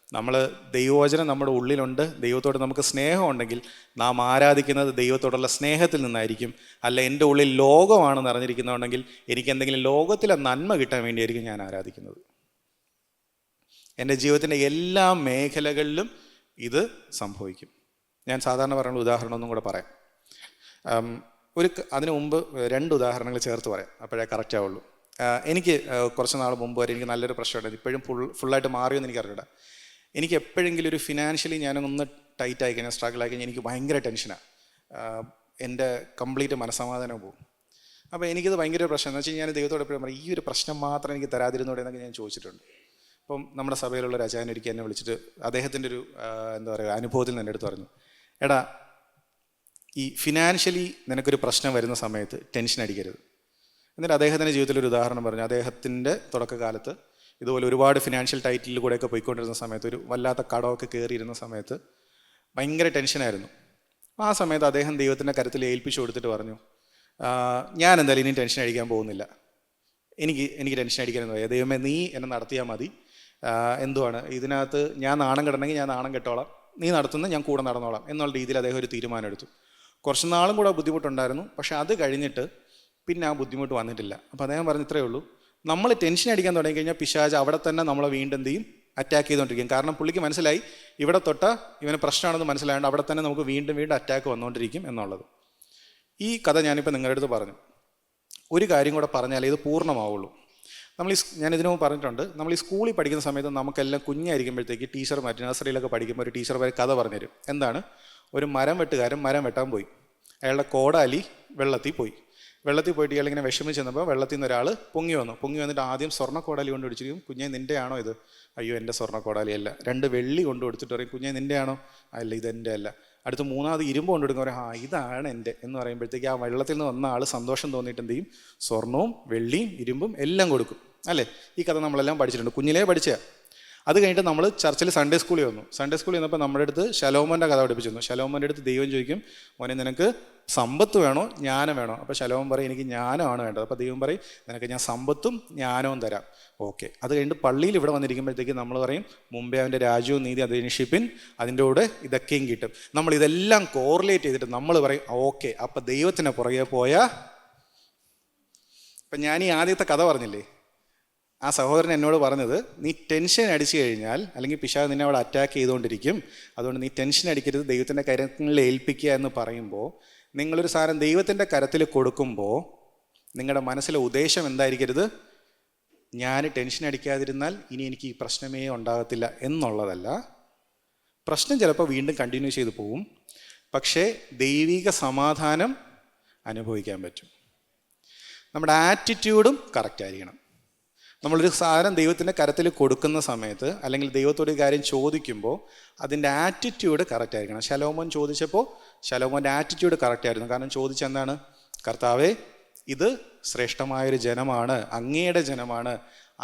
നമ്മൾ ദൈവവചനം നമ്മുടെ ഉള്ളിലുണ്ട്, ദൈവത്തോട് നമുക്ക് സ്നേഹം ഉണ്ടെങ്കിൽ നാം ആരാധിക്കുന്നത് ദൈവത്തോടുള്ള സ്നേഹത്തിൽ നിന്നായിരിക്കും. അല്ല എൻ്റെ ഉള്ളിൽ ലോകമാണ് നിറഞ്ഞിരിക്കുന്നുണ്ടെങ്കിൽ എനിക്ക് എന്തെങ്കിലും ലോകത്തിലെ നന്മ കിട്ടാൻ വേണ്ടിയായിരിക്കും ഞാൻ ആരാധിക്കുന്നത്. എൻ്റെ ജീവിതത്തിൻ്റെ എല്ലാ മേഖലകളിലും ഇത് സംഭവിക്കും. ഞാൻ സാധാരണ പറയുന്ന ഉദാഹരണം ഒന്നും കൂടെ പറയാം. അതിനു മുമ്പ് 2 ഉദാഹരണങ്ങൾ ചേർത്ത് പറയാം, അപ്പോഴേ കറക്റ്റ് ആവുള്ളൂ. എനിക്ക് കുറച്ച് നാൾ മുമ്പ് വരെ എനിക്ക് നല്ലൊരു പ്രശ്നമുണ്ട്. ഇപ്പോഴും ഫുള്ളായിട്ട് മാറിയെന്ന് എനിക്കറിയില്ല. എനിക്ക് എപ്പോഴെങ്കിലും ഒരു ഫിനാൻഷ്യലി ഞാനൊന്ന് ടൈറ്റ് ആയി കഴിഞ്ഞാൽ, സ്ട്രഗിൾ ആയി കഴിഞ്ഞാൽ എനിക്ക് ഭയങ്കര ടെൻഷനാണ്. എൻ്റെ കംപ്ലീറ്റ് മനസ്സമാധാനം പോകും. അപ്പോൾ എനിക്കിത് ഭയങ്കര പ്രശ്നം എന്ന് വെച്ചാൽ ഞാൻ ദൈവത്തോട് എപ്പോഴും പറയും, ഈ ഒരു പ്രശ്നം മാത്രം എനിക്ക് തരാതിരുന്നോടെ എന്നൊക്കെ ഞാൻ ചോദിച്ചിട്ടുണ്ട്. അപ്പം നമ്മുടെ സഭയിലുള്ള ഒരു അച്ചായൻ ഒരിക്കൽ എന്നെ വിളിച്ചിട്ട് അദ്ദേഹത്തിൻ്റെ ഒരു എന്താ പറയുക അനുഭവത്തിൽ നിന്ന് എൻ്റെ അടുത്ത് പറഞ്ഞു, എടാ ഈ ഫിനാൻഷ്യലി നിനക്കൊരു പ്രശ്നം വരുന്ന സമയത്ത് ടെൻഷൻ അടിക്കരുത്. എന്നിട്ട് അദ്ദേഹത്തിൻ്റെ ജീവിതത്തിലൊരു ഉദാഹരണം പറഞ്ഞു. അദ്ദേഹത്തിൻ്റെ തുടക്കകാലത്ത് ഇതുപോലെ ഒരുപാട് ഫിനാൻഷ്യൽ ടൈറ്റിൽ കൂടെയൊക്കെ പോയിക്കൊണ്ടിരുന്ന സമയത്ത് ഒരു വല്ലാത്ത കടമൊക്കെ കയറിയിരുന്ന സമയത്ത് ഭയങ്കര ടെൻഷനായിരുന്നു. ആ സമയത്ത് അദ്ദേഹം ദൈവത്തിൻ്റെ കരുത്തിൽ ഏൽപ്പിച്ചു കൊടുത്തിട്ട് പറഞ്ഞു, ഞാൻ എന്തായാലും ഇനി ടെൻഷൻ അടിക്കാൻ പോകുന്നില്ല. എനിക്ക് ടെൻഷൻ അടിക്കാനെന്ന് പറയാം, ദൈവമേ നീ എന്നെ നടത്തിയാൽ മതി, എന്തുവാണ് ഇതിനകത്ത് ഞാൻ നാണം കെടണമെങ്കിൽ ഞാൻ നാണം കെട്ടോളാം, നീ നടത്തുന്ന ഞാൻ കൂടെ നടന്നോളാം എന്നുള്ള രീതിയിൽ അദ്ദേഹം ഒരു തീരുമാനം എടുത്തു. കുറച്ച് നാളും കൂടെ ബുദ്ധിമുട്ടുണ്ടായിരുന്നു, പക്ഷെ അത് കഴിഞ്ഞിട്ട് പിന്നെ ആ ബുദ്ധിമുട്ട് വന്നിട്ടില്ല. അപ്പോൾ അദ്ദേഹം പറഞ്ഞു ഇത്രയേ ഉള്ളൂ, നമ്മൾ ടെൻഷൻ അടിക്കാൻ തുടങ്ങി കഴിഞ്ഞാൽ പിശാച് അവിടെ തന്നെ നമ്മളെ വീണ്ടും എന്ത് ചെയ്യും, അറ്റാക്ക് ചെയ്തുകൊണ്ടിരിക്കും. കാരണം പുള്ളിക്ക് മനസ്സിലായി ഇവിടെ തൊട്ട ഇവന് പ്രശ്നമാണെന്ന് മനസ്സിലായതുകൊണ്ട് അവിടെ തന്നെ നമുക്ക് വീണ്ടും വീണ്ടും അറ്റാക്ക് വന്നുകൊണ്ടിരിക്കും എന്നുള്ളത്. ഈ കഥ ഞാനിപ്പോൾ നിങ്ങളുടെ അടുത്ത് പറഞ്ഞു. ഒരു കാര്യം കൂടെ പറഞ്ഞാലേ ഇത് പൂർണ്ണമാവുള്ളൂ. ഞാൻ ഇതിനു മുമ്പ് പറഞ്ഞിട്ടുണ്ട്, നമ്മൾ ഈ സ്കൂളിൽ പഠിക്കുന്ന സമയത്ത് നമുക്കെല്ലാം കുഞ്ഞായിരിക്കുമ്പോഴത്തേക്ക് ടീച്ചർമാർ നഴ്സറിയിലൊക്കെ പഠിക്കുമ്പോൾ ഒരു ടീച്ചർമാർ കഥ പറഞ്ഞുതരും. എന്താണ്? ഒരു മരം വെട്ടുകാരൻ മരം വെട്ടാൻ പോയി, അയാളുടെ കോടാലി വെള്ളത്തിൽ പോയിട്ട് ഇയാളിങ്ങനെ വിഷമിച്ച് ചെന്നപ്പോൾ വെള്ളത്തിൽ നിന്ന് ഒരാൾ പൊങ്ങി വന്നിട്ട് ആദ്യം സ്വർണ്ണ കോടാലി കൊണ്ട് പിടിച്ചിരിക്കും. കുഞ്ഞെ നിൻ്റെ ആണോ ഇത്? അയ്യോ എൻ്റെ സ്വർണ്ണ കോടാലി അല്ല. 2 വെള്ളി കൊണ്ട് കൊടുത്തിട്ട് പറയും കുഞ്ഞെ നിൻ്റെ ആണോ? അല്ല ഇതെൻ്റെ അല്ല. അടുത്ത് 3ാമത് ഇരുമ്പ് കൊണ്ട് കൊടുക്കും, പറയും ഇതാണ് എൻ്റെ എന്ന് പറയുമ്പോഴത്തേക്ക് ആ വെള്ളത്തിൽ നിന്ന് വന്ന ആൾ സന്തോഷം തോന്നിയിട്ട് എന്ത് ചെയ്യും, സ്വർണവും വെള്ളിയും ഇരുമ്പും എല്ലാം കൊടുക്കും. അല്ലേ? ഈ കഥ നമ്മളെല്ലാം പഠിച്ചിട്ടുണ്ട്, കുഞ്ഞിലേ പഠിച്ച. അത് കഴിഞ്ഞിട്ട് നമ്മൾ ചർച്ചിൽ സൺഡേ സ്കൂളിൽ വന്നപ്പോൾ നമ്മുടെ അടുത്ത് ശലോമോൻ്റെ കഥ പഠിപ്പിച്ചിരുന്നു. ശലോമോൻ്റെ അടുത്ത് ദൈവം ചോദിക്കും, മോനെ നിനക്ക് സമ്പത്ത് വേണോ ജ്ഞാനം വേണോ? അപ്പോൾ ശലോമോൻ പറയും എനിക്ക് ജ്ഞാനമാണ് വേണ്ടത്. അപ്പോൾ ദൈവം പറയും നിനക്ക് ഞാൻ സമ്പത്തും ജ്ഞാനവും തരാം. ഓക്കെ. അത് കഴിഞ്ഞിട്ട് പള്ളിയിൽ ഇവിടെ വന്നിരിക്കുമ്പോഴത്തേക്ക് നമ്മൾ പറയും മുമ്പേ അവൻ്റെ രാജ്യവും നീതി അന്വേഷിപ്പിൻ, അതിൻ്റെ കൂടെ ഇതൊക്കെയും കിട്ടും. നമ്മൾ ഇതെല്ലാം കോറിലേറ്റ് ചെയ്തിട്ട് നമ്മൾ പറയും ഓക്കെ, അപ്പം ദൈവത്തിന് പുറകെ പോയാൽ. ഇപ്പം ഞാൻ ഈ ആദ്യത്തെ കഥ പറഞ്ഞില്ലേ, ആ സഹോദരൻ എന്നോട് പറഞ്ഞത് നീ ടെൻഷൻ അടിച്ചു കഴിഞ്ഞാൽ അല്ലെങ്കിൽ പിശാച് നിന്നെ അവിടെ അറ്റാക്ക് ചെയ്തുകൊണ്ടിരിക്കും, അതുകൊണ്ട് നീ ടെൻഷൻ അടിക്കരുത്, ദൈവത്തിൻ്റെ കരങ്ങളിൽ ഏൽപ്പിക്കുക എന്ന് പറയുമ്പോൾ, നിങ്ങളൊരു സാധനം ദൈവത്തിൻ്റെ കരത്തിൽ കൊടുക്കുമ്പോൾ നിങ്ങളുടെ മനസ്സിലെ ഉദ്ദേശം എന്തായിരിക്കരുത്, ഞാൻ ടെൻഷൻ അടിക്കാതിരുന്നാൽ ഇനി എനിക്ക് ഈ പ്രശ്നമേ ഉണ്ടാകത്തില്ല എന്നുള്ളതല്ല. പ്രശ്നം ചിലപ്പോൾ വീണ്ടും കണ്ടിന്യൂ ചെയ്തു പോവും, പക്ഷേ ദൈവിക സമാധാനം അനുഭവിക്കാൻ പറ്റും. നമ്മുടെ ആറ്റിറ്റ്യൂഡും കറക്റ്റ് ആയിരിക്കണം. നമ്മളൊരു സാധനം ദൈവത്തിൻ്റെ കരത്തിൽ കൊടുക്കുന്ന സമയത്ത് അല്ലെങ്കിൽ ദൈവത്തോട് കാര്യം ചോദിക്കുമ്പോൾ അതിൻ്റെ ആറ്റിറ്റ്യൂഡ് കറക്റ്റ് ആയിരിക്കണം. ശലോമോൻ ചോദിച്ചപ്പോൾ ശലോമോൻ്റെ ആറ്റിറ്റ്യൂഡ് കറക്റ്റ് ആയിരുന്നു. കാരണം ചോദിച്ചെന്താണ്, കർത്താവേ ഇത് ശ്രേഷ്ഠമായൊരു ജനമാണ്, അങ്ങയുടെ ജനമാണ്,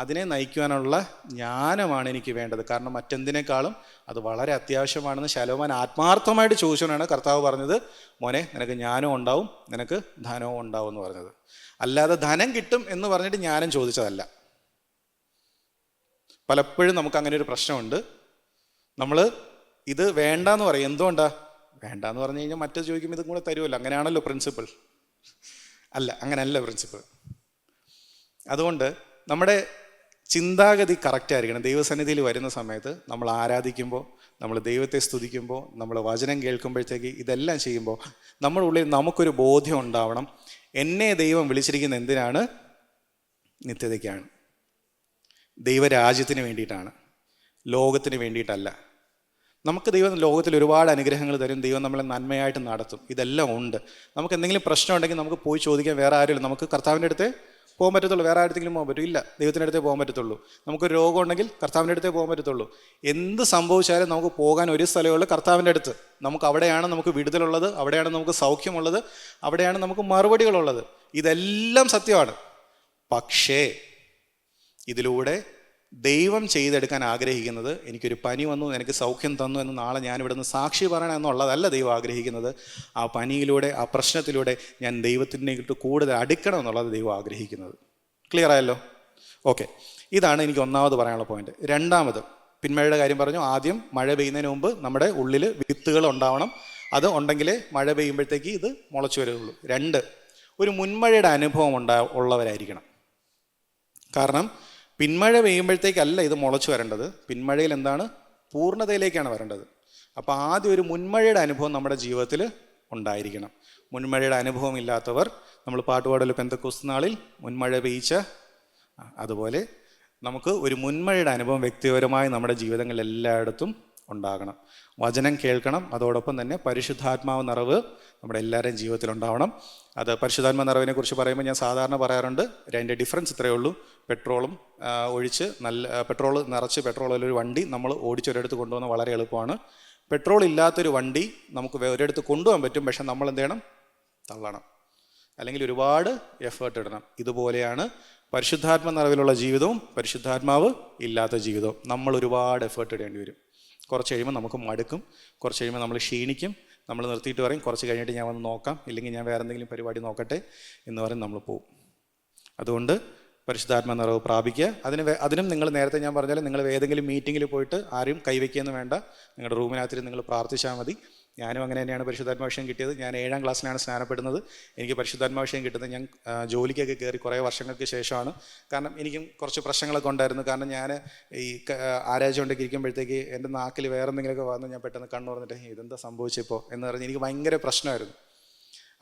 അതിനെ നയിക്കുവാനുള്ള ജ്ഞാനമാണ് എനിക്ക് വേണ്ടത്, കാരണം മറ്റെന്തിനേക്കാളും അത് വളരെ അത്യാവശ്യമാണെന്ന് ശലോമോൻ ആത്മാർത്ഥമായിട്ട് ചോദിച്ചുകൊണ്ടാണ് കർത്താവ് പറഞ്ഞത് മോനെ നിനക്ക് ജ്ഞാനവും ഉണ്ടാവും നിനക്ക് ധനവും ഉണ്ടാവും എന്ന് പറഞ്ഞത്. അല്ലാതെ ധനം കിട്ടും എന്ന് പറഞ്ഞിട്ട് ജ്ഞാനം ചോദിച്ചതല്ല. പലപ്പോഴും നമുക്ക് അങ്ങനെ ഒരു പ്രശ്നമുണ്ട്. നമ്മൾ ഇത് വേണ്ടാന്ന് പറയും. എന്തുകൊണ്ടാ വേണ്ടാന്ന് പറഞ്ഞു കഴിഞ്ഞാൽ മറ്റേ ചോദിക്കുമ്പോൾ ഇതും കൂടെ തരുമല്ലോ, അങ്ങനെയാണല്ലോ പ്രിൻസിപ്പിൾ. അല്ല, അങ്ങനെയല്ല പ്രിൻസിപ്പിൾ. അതുകൊണ്ട് നമ്മുടെ ചിന്താഗതി കറക്റ്റ് ആയിരിക്കണം. ദൈവസന്നിധിയിൽ വരുന്ന സമയത്ത് നമ്മൾ ആരാധിക്കുമ്പോൾ, നമ്മൾ ദൈവത്തെ സ്തുതിക്കുമ്പോൾ, നമ്മൾ വചനം കേൾക്കുമ്പോഴത്തേക്ക് ഇതെല്ലാം ചെയ്യുമ്പോൾ നമ്മുടെ ഉള്ളിൽ നമുക്കൊരു ബോധ്യം ഉണ്ടാവണം, എന്നെ ദൈവം വിളിച്ചിരിക്കുന്ന എന്തിനാണ്? നിത്യതയ്ക്കാണ്, ദൈവരാജ്യത്തിന് വേണ്ടിയിട്ടാണ്, ലോകത്തിന് വേണ്ടിയിട്ടല്ല. നമുക്ക് ദൈവം ലോകത്തിൽ ഒരുപാട് അനുഗ്രഹങ്ങൾ തരും, ദൈവം നമ്മളെ നന്മയായിട്ട് നടത്തും, ഇതെല്ലാം ഉണ്ട്. നമുക്ക് എന്തെങ്കിലും പ്രശ്നം ഉണ്ടെങ്കിൽ നമുക്ക് പോയി ചോദിക്കാൻ വേറെ ആരുമില്ല. നമുക്ക് കർത്താവിൻ്റെ അടുത്തേ പോകാൻ പറ്റത്തുള്ളൂ, വേറെ ആരെങ്കിലും പോകാൻ പറ്റും? ഇല്ല, ദൈവത്തിൻ്റെ അടുത്തേ പോകാൻ പറ്റത്തുള്ളൂ. നമുക്കൊരു രോഗം ഉണ്ടെങ്കിൽ കർത്താവിൻ്റെ അടുത്തേ പോകാൻ പറ്റത്തുള്ളൂ. എന്ത് സംഭവിച്ചാലും നമുക്ക് പോകാൻ ഒരു സ്ഥലമുള്ളൂ, കർത്താവിൻ്റെ അടുത്ത്. നമുക്ക് അവിടെയാണ് നമുക്ക് വിടുതലുള്ളത്, അവിടെയാണ് നമുക്ക് സൗഖ്യമുള്ളത്, അവിടെയാണ് നമുക്ക് മറുപടികളുള്ളത്. ഇതെല്ലാം സത്യമാണ്. പക്ഷേ ഇതിലൂടെ ദൈവം ചെയ്തെടുക്കാൻ ആഗ്രഹിക്കുന്നത് എനിക്കൊരു പനി വന്നു എനിക്ക് സൗഖ്യം തന്നു എന്ന് നാളെ ഞാൻ ഇവിടുന്ന് സാക്ഷി പറയണം എന്നുള്ളതല്ല ദൈവം ആഗ്രഹിക്കുന്നത്. ആ പനിയിലൂടെ ആ പ്രശ്നത്തിലൂടെ ഞാൻ ദൈവത്തിനേക്ക് കൂടുതൽ അടുക്കണം എന്നുള്ളത് ദൈവം ആഗ്രഹിക്കുന്നത്. ക്ലിയർ ആയല്ലോ? ഓക്കെ. ഇതാണ് എനിക്ക് ഒന്നാമത് പറയാനുള്ള പോയിന്റ്. രണ്ടാമത് പിന്മഴയുടെ കാര്യം പറഞ്ഞു. ആദ്യം മഴ പെയ്യുന്നതിന് മുമ്പ് നമ്മുടെ ഉള്ളിൽ വിത്തുകൾ ഉണ്ടാവണം, അത് ഉണ്ടെങ്കിലേ മഴ പെയ്യുമ്പോഴത്തേക്ക് ഇത് മുളച്ചു വരുള്ളൂ. 2, ഒരു മുൻമഴയുടെ അനുഭവം ഉള്ളവരായിരിക്കണം. കാരണം പിന്മഴ പെയ്യുമ്പോഴത്തേക്കല്ല ഇത് മുളച്ചു വരേണ്ടത്, പിന്മഴയിൽ എന്താണ്? പൂർണ്ണതയിലേക്കാണ് വരേണ്ടത്. അപ്പോൾ ആദ്യം ഒരു മുൻമഴയുടെ അനുഭവം നമ്മുടെ ജീവിതത്തിൽ ഉണ്ടായിരിക്കണം. മുൻമഴയുടെ അനുഭവം ഇല്ലാത്തവർ, നമ്മൾ പാട്ടുപാടൽ പെന്തക്കോസ്ത് നാളിൽ മുൻമഴ പെയ്യിച്ച അതുപോലെ നമുക്ക് ഒരു മുൻമഴയുടെ അനുഭവം വ്യക്തിപരമായി നമ്മുടെ ജീവിതങ്ങളിൽ എല്ലായിടത്തും ഉണ്ടാകണം. വചനം കേൾക്കണം, അതോടൊപ്പം തന്നെ പരിശുദ്ധാത്മാവ് നിറവ് നമ്മുടെ എല്ലാവരുടെയും ജീവിതത്തിൽ ഉണ്ടാവണം. അത് പരിശുദ്ധാത്മ നിറവിനെ കുറിച്ച് പറയുമ്പോൾ ഞാൻ സാധാരണ പറയാറുണ്ട്, അതിൻ്റെ ഡിഫറൻസ് ഇത്രയേ ഉള്ളൂ. പെട്രോളും ഒഴിച്ച് പെട്രോൾ നിറച്ച് പെട്രോളിലൊരു വണ്ടി നമ്മൾ ഓടിച്ചൊരിടത്ത് കൊണ്ടുപോകുന്നത് വളരെ എളുപ്പമാണ്. പെട്രോൾ ഇല്ലാത്തൊരു വണ്ടി നമുക്ക് ഒരിടത്ത് കൊണ്ടുപോകാൻ പറ്റും, പക്ഷെ നമ്മൾ എന്ത് ചെയ്യണം? തള്ളണം, അല്ലെങ്കിൽ ഒരുപാട് എഫേർട്ട് ഇടണം. ഇതുപോലെയാണ് പരിശുദ്ധാത്മ നിറവിലുള്ള ജീവിതവും പരിശുദ്ധാത്മാവ് ഇല്ലാത്ത ജീവിതവും. നമ്മൾ ഒരുപാട് എഫേർട്ട് ഇടേണ്ടി വരും. കുറച്ച് കഴിയുമ്പോൾ നമുക്ക് മടുക്കും, കുറച്ച് കഴിയുമ്പോൾ നമ്മൾ ക്ഷീണിക്കും, നമ്മൾ നിർത്തിയിട്ട് പറയും കുറച്ച് കഴിഞ്ഞിട്ട് ഞാൻ വന്ന് നോക്കാം, ഇല്ലെങ്കിൽ ഞാൻ വേറെ എന്തെങ്കിലും പരിപാടി നോക്കട്ടെ എന്ന് പറഞ്ഞ് നമ്മൾ പോവും. അതുകൊണ്ട് പരിശുദ്ധാത്മ നിറവ് പ്രാപിക്കുക. അതിനും നിങ്ങൾ നേരത്തെ ഞാൻ പറഞ്ഞാൽ നിങ്ങൾ ഏതെങ്കിലും മീറ്റിങ്ങിൽ പോയിട്ട് ആരും കൈവയ്ക്കുകയെന്ന് വേണ്ട. നിങ്ങളുടെ റൂമിനകത്തിൽ നിങ്ങൾ പ്രാർത്ഥിച്ചാൽ മതി. ഞാനും അങ്ങനെ തന്നെയാണ് പരിശുദ്ധാത്മാഭിഷേകം കിട്ടിയത്. ഞാൻ 7ാം ക്ലാസ്സിലാണ് സ്നാനപ്പെടുന്നത്. എനിക്ക് പരിശുദ്ധാത്മാഭിഷേകം കിട്ടുന്നത് ഞാൻ ജോലിക്കൊക്കെ കയറി കുറേ വർഷങ്ങൾക്ക് ശേഷമാണ്. കാരണം എനിക്കും കുറച്ച് പ്രശ്നങ്ങളൊക്കെ ഉണ്ടായിരുന്നു. കാരണം ഞാൻ ഈ ആരാഴ്ച കൊണ്ടൊക്കെ ഇരിക്കുമ്പോഴത്തേക്ക് എൻ്റെ നാക്കിൽ വേറെ എന്തെങ്കിലുമൊക്കെ വന്ന് ഞാൻ പെട്ടെന്ന് കണ്ണു തുറന്നിട്ട് ഇതെന്താ സംഭവിച്ചപ്പോൾ എന്ന് പറഞ്ഞ് എനിക്ക് ഭയങ്കര പ്രശ്നമായിരുന്നു.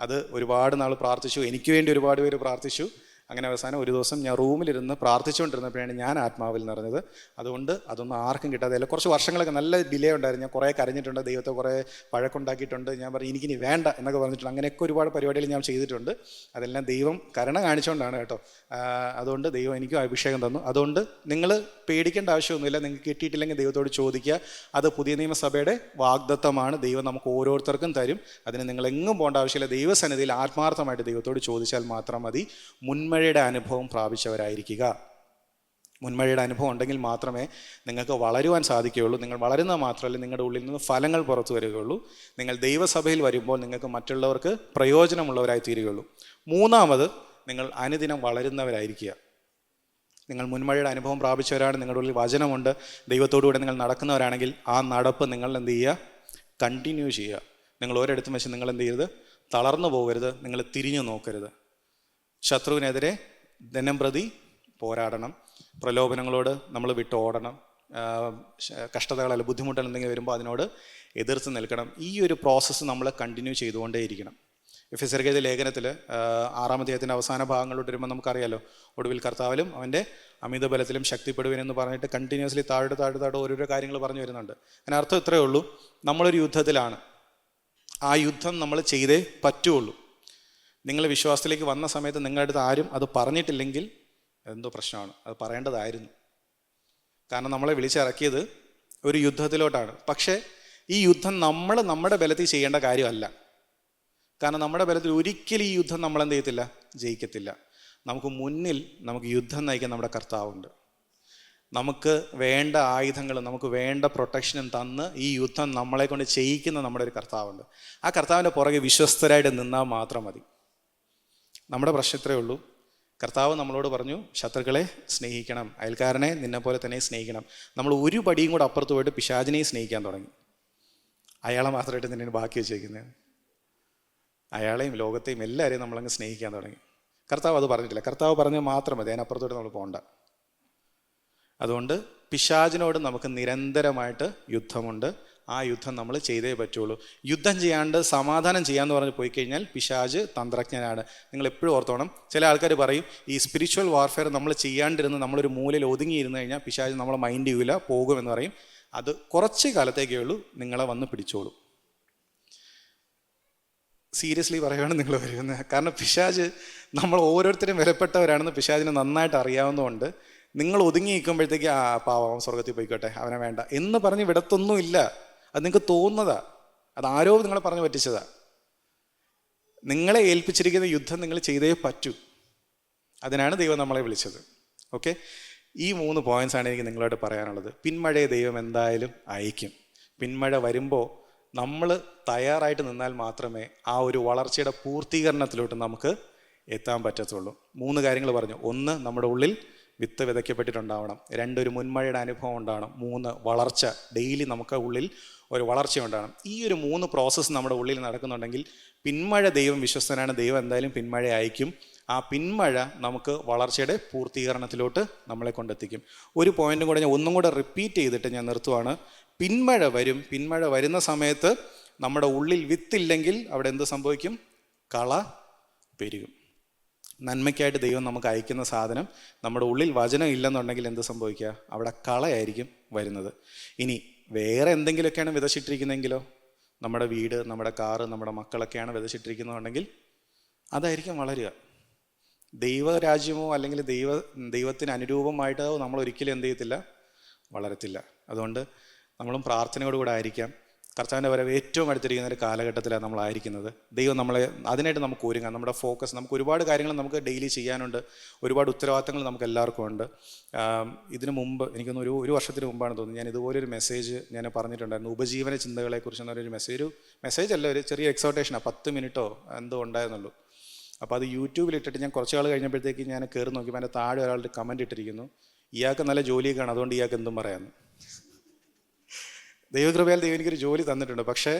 അത് ഒരുപാട് നാൾ പ്രാർത്ഥിച്ചു, എനിക്ക് വേണ്ടി ഒരുപാട് പേര് പ്രാർത്ഥിച്ചു. അങ്ങനെ അവസാനം ഒരു ദിവസം ഞാൻ റൂമിലിരുന്ന് പ്രാർത്ഥിച്ചുകൊണ്ടിരുന്നപ്പോഴാണ് ഞാൻ ആത്മാവിൽ നിറഞ്ഞത്. അതുകൊണ്ട് അതൊന്നും ആർക്കും കിട്ടാതെയല്ല. കുറച്ച് വർഷങ്ങളൊക്കെ നല്ല ഡിലേ ഉണ്ടായിരുന്നു. ഞാൻ കുറേ കരഞ്ഞിട്ടുണ്ട്, ദൈവത്തെ കുറേ വഴക്കുണ്ടാക്കിയിട്ടുണ്ട്. ഞാൻ പറഞ്ഞു എനിക്കിനി വേണ്ട എന്നൊക്കെ പറഞ്ഞിട്ടുണ്ട്. അങ്ങനെയൊക്കെ ഒരുപാട് പരിപാടികൾ ഞാൻ ചെയ്തിട്ടുണ്ട്. അതെല്ലാം ദൈവം കരുണ കാണിച്ചുകൊണ്ടാണ് കേട്ടോ. അതുകൊണ്ട് ദൈവം എനിക്കും അഭിഷേകം തന്നു. അതുകൊണ്ട് നിങ്ങൾ പേടിക്കേണ്ട ആവശ്യമൊന്നുമില്ല. നിങ്ങൾക്ക് കിട്ടിയിട്ടില്ലെങ്കിൽ ദൈവത്തോട് ചോദിക്കുക. അത് പുതിയ നിയമസഭയുടെ വാഗ്ദത്തമാണ്. ദൈവം നമുക്ക് ഓരോരുത്തർക്കും തരും. അതിന് നിങ്ങൾ എങ്ങും പോകേണ്ട ആവശ്യമില്ല. ദൈവസന്നിധിയിൽ ആത്മാർത്ഥമായിട്ട് ദൈവത്തോട് ചോദിച്ചാൽ മാത്രം മതി. മുൻമഴയുടെ അനുഭവം പ്രാപിച്ചവരായിരിക്കുക. മുൻമഴയുടെ അനുഭവം ഉണ്ടെങ്കിൽ മാത്രമേ നിങ്ങൾക്ക് വളരുവാൻ സാധിക്കുകയുള്ളൂ. നിങ്ങൾ വളരുന്നത് മാത്രമല്ല, നിങ്ങളുടെ ഉള്ളിൽ നിന്ന് ഫലങ്ങൾ പുറത്തു വരികയുള്ളൂ. നിങ്ങൾ ദൈവസഭയിൽ വരുമ്പോൾ നിങ്ങൾക്ക് മറ്റുള്ളവർക്ക് പ്രയോജനമുള്ളവരായി തീരുകയുള്ളൂ. മൂന്നാമത്, നിങ്ങൾ അനുദിനം വളരുന്നവരായിരിക്കുക. നിങ്ങൾ മുൻമഴയുടെ അനുഭവം പ്രാപിച്ചവരാണ്, നിങ്ങളുടെ ഉള്ളിൽ വചനമുണ്ട്, ദൈവത്തോടുകൂടെ നിങ്ങൾ നടക്കുന്നവരാണെങ്കിൽ ആ നടപ്പ് നിങ്ങൾ എന്ത് ചെയ്യുക? കണ്ടിന്യൂ ചെയ്യുക. നിങ്ങൾ ഒരിടത്തും വെച്ച് നിങ്ങൾ എന്ത് ചെയ്യരുത്? തളർന്നു പോകരുത്. നിങ്ങൾ തിരിഞ്ഞു നോക്കരുത്. ശത്രുവിനെതിരെ ദിനം പ്രതി പോരാടണം. പ്രലോഭനങ്ങളോട് നമ്മൾ വിട്ടോടണം. കഷ്ടതകളല്ല, ബുദ്ധിമുട്ടുകൾ എന്തെങ്കിലും വരുമ്പോൾ അതിനോട് എതിർത്ത് നിൽക്കണം. ഈ ഒരു പ്രോസസ്സ് നമ്മൾ കണ്ടിന്യൂ ചെയ്തുകൊണ്ടേയിരിക്കണം. എഫെസ്യർക്കെഴുതിയ ലേഖനത്തിൽ 6-ാം അധ്യായത്തിൻ്റെ അവസാന ഭാഗങ്ങളോട്ട് വരുമ്പോൾ നമുക്കറിയാലോ, ഒടുവിൽ കർത്താവിലും അവൻ്റെ അമിതബലത്തിലും ശക്തിപ്പെടുവിനെന്ന് പറഞ്ഞിട്ട് കണ്ടിന്യൂസ്ലി താഴോട്ട് ഓരോരോ കാര്യങ്ങൾ പറഞ്ഞു വരുന്നുണ്ട്. അതിന് അർത്ഥം ഇത്രയേ ഉള്ളൂ, നമ്മളൊരു യുദ്ധത്തിലാണ്. ആ യുദ്ധം നമ്മൾ ചെയ്തേ പറ്റുള്ളൂ. നിങ്ങൾ വിശ്വാസത്തിലേക്ക് വന്ന സമയത്ത് നിങ്ങളുടെ അടുത്ത് ആരും അത് പറഞ്ഞിട്ടില്ലെങ്കിൽ എന്തോ പ്രശ്നമാണ്. അത് പറയേണ്ടതായിരുന്നു. കാരണം നമ്മളെ വിളിച്ചിറക്കിയത് ഒരു യുദ്ധത്തിലോട്ടാണ്. പക്ഷേ ഈ യുദ്ധം നമ്മൾ നമ്മുടെ ബലത്തിൽ ചെയ്യേണ്ട കാര്യമല്ല. കാരണം നമ്മുടെ ബലത്തിൽ ഒരിക്കലും ഈ യുദ്ധം നമ്മളെന്ത് ചെയ്യത്തില്ല? ജയിക്കത്തില്ല. നമുക്ക് മുന്നിൽ നമുക്ക് യുദ്ധം നയിക്കാൻ നമ്മുടെ കർത്താവുണ്ട്. നമുക്ക് വേണ്ട ആയുധങ്ങളും നമുക്ക് വേണ്ട പ്രൊട്ടക്ഷനും തന്ന് ഈ യുദ്ധം നമ്മളെ കൊണ്ട് ചെയ്യിക്കുന്ന നമ്മുടെ ഒരു കർത്താവുണ്ട്. ആ കർത്താവിൻ്റെ പുറകെ വിശ്വസ്തരായിട്ട് നിന്നാൽ മാത്രം മതി. നമ്മുടെ പ്രശ്നം ഇത്രയേ ഉള്ളൂ. കർത്താവ് നമ്മളോട് പറഞ്ഞു, ശത്രുക്കളെ സ്നേഹിക്കണം, അയൽക്കാരനെ നിന്നെപ്പോലെ തന്നെ സ്നേഹിക്കണം. നമ്മൾ ഒരു പടിയും കൂടെ അപ്പുറത്ത് പോയിട്ട് പിശാചിനെയും സ്നേഹിക്കാൻ തുടങ്ങി. അയാളെ മാത്രമായിട്ട് നിന്നെ ബാക്കി വെച്ചേക്കുന്നത്. അയാളെയും ലോകത്തെയും എല്ലാവരെയും നമ്മളങ്ങ് സ്നേഹിക്കാൻ തുടങ്ങി. കർത്താവ് അത് പറഞ്ഞിട്ടില്ല. കർത്താവ് പറഞ്ഞാൽ മാത്രം മതി, അതിനപ്പുറത്തോട്ട് നമ്മൾ പോകണ്ട. അതുകൊണ്ട് പിശാചിനോട് നമുക്ക് നിരന്തരമായിട്ട് യുദ്ധമുണ്ട്. ആ യുദ്ധം നമ്മൾ ചെയ്തേ പറ്റുള്ളൂ. യുദ്ധം ചെയ്യാണ്ട് സമാധാനം ചെയ്യാമെന്ന് പറഞ്ഞ് പോയി കഴിഞ്ഞാൽ പിശാച് തന്ത്രജ്ഞനാണ്. നിങ്ങൾ എപ്പോഴും ഓർത്തോണം. ചില ആൾക്കാർ പറയും ഈ സ്പിരിച്വൽ വാർഫെയർ നമ്മൾ ചെയ്യാണ്ടിരുന്ന് നമ്മളൊരു മൂലയിൽ ഒതുങ്ങിയിരുന്നു കഴിഞ്ഞാൽ പിശാച് നമ്മളെ മൈൻഡ് ചെയ്യില്ല, പോകുമെന്ന് പറയും. അത് കുറച്ച് കാലത്തേക്കേ ഉള്ളൂ. നിങ്ങളെ വന്ന് പിടിച്ചോളൂ. സീരിയസ്ലി പറയുകയാണ് നിങ്ങൾ വരുന്നത്. കാരണം പിശാച് നമ്മൾ ഓരോരുത്തരും വിലപ്പെട്ടവരാണെന്ന് പിശാചിന് നന്നായിട്ട് അറിയാവുന്നതുകൊണ്ട് നിങ്ങൾ ഒതുങ്ങി നിൽക്കുമ്പോഴത്തേക്ക് പാവം സ്വർഗത്തിൽ പോയിക്കോട്ടെ, അവനെ വേണ്ട എന്ന് പറഞ്ഞ് വിടത്തൊന്നുമില്ല. അത് നിങ്ങൾക്ക് തോന്നുന്നതാ. അത് ആരോ നിങ്ങളെ പറഞ്ഞ് പറ്റിച്ചതാ. നിങ്ങളെ ഏൽപ്പിച്ചിരിക്കുന്ന യുദ്ധം നിങ്ങൾ ചെയ്തേ പറ്റൂ. അതിനാണ് ദൈവം നമ്മളെ വിളിച്ചത്. ഓക്കെ, ഈ 3 പോയിന്റ്സാണ് എനിക്ക് നിങ്ങളോട് പറയാനുള്ളത്. പിന്മഴയെ ദൈവം എന്തായാലും അയക്കും. പിന്മഴ വരുമ്പോൾ നമ്മൾ തയ്യാറായിട്ട് നിന്നാൽ മാത്രമേ ആ ഒരു വളർച്ചയുടെ പൂർത്തീകരണത്തിലോട്ട് നമുക്ക് എത്താൻ പറ്റത്തുള്ളൂ. 3 കാര്യങ്ങൾ പറഞ്ഞു. 1, നമ്മുടെ ഉള്ളിൽ വിത്ത് വിതയ്ക്കപ്പെട്ടിട്ടുണ്ടാവണം. 2, ഒരു മുൻമഴയുടെ അനുഭവം ഉണ്ടാവണം. 3, വളർച്ച. ഡെയിലി നമുക്ക് ഉള്ളിൽ ഒരു വളർച്ച ഉണ്ടാവണം. ഈ ഒരു 3 പ്രോസസ്സ് നമ്മുടെ ഉള്ളിൽ നടക്കുന്നുണ്ടെങ്കിൽ പിന്മഴ ദൈവം വിശ്വസ്തനാണ്. ദൈവം എന്തായാലും പിന്മഴ അയക്കും. ആ പിന്മഴ നമുക്ക് വളർച്ചയുടെ പൂർത്തീകരണത്തിലോട്ട് നമ്മളെ കൊണ്ടെത്തിക്കും. ഒരു പോയിന്റും കൂടെ ഞാൻ ഒന്നും കൂടെ റിപ്പീറ്റ് ചെയ്തിട്ട് ഞാൻ നിർത്തുവാണ്. പിന്മഴ വരും. പിന്മഴ വരുന്ന സമയത്ത് നമ്മുടെ ഉള്ളിൽ വിത്തില്ലെങ്കിൽ അവിടെ എന്ത് സംഭവിക്കും? കള പെരുകും. നന്മയ്ക്കായിട്ട് ദൈവം നമുക്ക് അയക്കുന്ന സാധനം നമ്മുടെ ഉള്ളിൽ വചനം ഇല്ലെന്നുണ്ടെങ്കിൽ എന്ത് സംഭവിക്കുക? അവിടെ കളയായിരിക്കും വരുന്നത്. ഇനി വേറെ എന്തെങ്കിലുമൊക്കെയാണ് വിതച്ചിട്ടിരിക്കുന്നതെങ്കിലോ, നമ്മുടെ വീട്, നമ്മുടെ കാറ്, നമ്മുടെ മക്കളൊക്കെയാണ് വിതച്ചിട്ടിരിക്കുന്നതുണ്ടെങ്കിൽ അതായിരിക്കും വളരുക. ദൈവരാജ്യമോ അല്ലെങ്കിൽ ദൈവത്തിന് അനുരൂപമായിട്ടോ നമ്മൾ ഒരിക്കലും എന്ത് ചെയ്യത്തില്ല? വളരത്തില്ല. അതുകൊണ്ട് നമ്മളും പ്രാർത്ഥനയോടുകൂടെ ആയിരിക്കാം. കർത്താവിൻ്റെ വരവ് ഏറ്റവും അടുത്തിരിക്കുന്ന ഒരു കാലഘട്ടത്തിലാണ് നമ്മളായിരിക്കുന്നത്. ദൈവം നമ്മളെ അതിനായിട്ട് നമുക്ക് ഒരുങ്ങാം. നമ്മുടെ ഫോക്കസ്, നമുക്ക് ഒരുപാട് കാര്യങ്ങൾ നമുക്ക് ഡെയിലി ചെയ്യാനുണ്ട്. ഒരുപാട് ഉത്തരവാദിത്തങ്ങൾ നമുക്ക് എല്ലാവർക്കും ഉണ്ട്. ഇതിനു മുമ്പ് എനിക്കൊന്ന് ഒരു വർഷത്തിന് മുമ്പാണ് തോന്നുന്നത്, ഞാൻ ഇതുപോലൊരു മെസ്സേജ് ഞാൻ പറഞ്ഞിട്ടുണ്ടായിരുന്നു. ഉപജീവന ചിന്തകളെക്കുറിച്ച് എന്നൊരു മെസ്സേജ് അല്ല, ഒരു ചെറിയ എക്സോട്ടേഷനാണ്. 10 മിനിറ്റോ എന്തോ ഉണ്ടായിരുന്നുള്ളൂ. അപ്പോൾ അത് യൂട്യൂബിലിട്ടിട്ട് ഞാൻ കുറച്ച് നാൾ കഴിഞ്ഞപ്പോഴത്തേക്ക് ഞാൻ കയറി നോക്കിയപ്പോൾ എൻ്റെ താഴെ ഒരാളുടെ കമൻറ്റ് ഇട്ടിരിക്കുന്നു, ഇയാൾക്ക് നല്ല ജോലിയൊക്കെയാണ്, അതുകൊണ്ട് ഇയാൾക്ക് എന്തും പറയാമെന്ന്. ദൈവകൃപയാൽ ദൈവം എനിക്കൊരു ജോലി തന്നിട്ടുണ്ട്. പക്ഷേ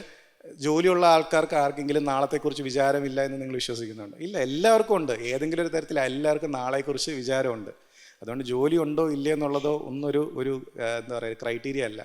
ജോലിയുള്ള ആൾക്കാർക്ക് ആർക്കെങ്കിലും നാളത്തെക്കുറിച്ച് വിചാരമില്ല എന്ന് നിങ്ങൾ വിശ്വസിക്കുന്നുണ്ട്? ഇല്ല, എല്ലാവർക്കും ഉണ്ട്. ഏതെങ്കിലും ഒരു തരത്തിൽ എല്ലാവർക്കും നാളെക്കുറിച്ച് വിചാരമുണ്ട്. അതുകൊണ്ട് ജോലി ഉണ്ടോ ഇല്ലേ എന്നുള്ളതോ ഒരു എന്താ പറയുക ക്രൈറ്റീരിയ അല്ല.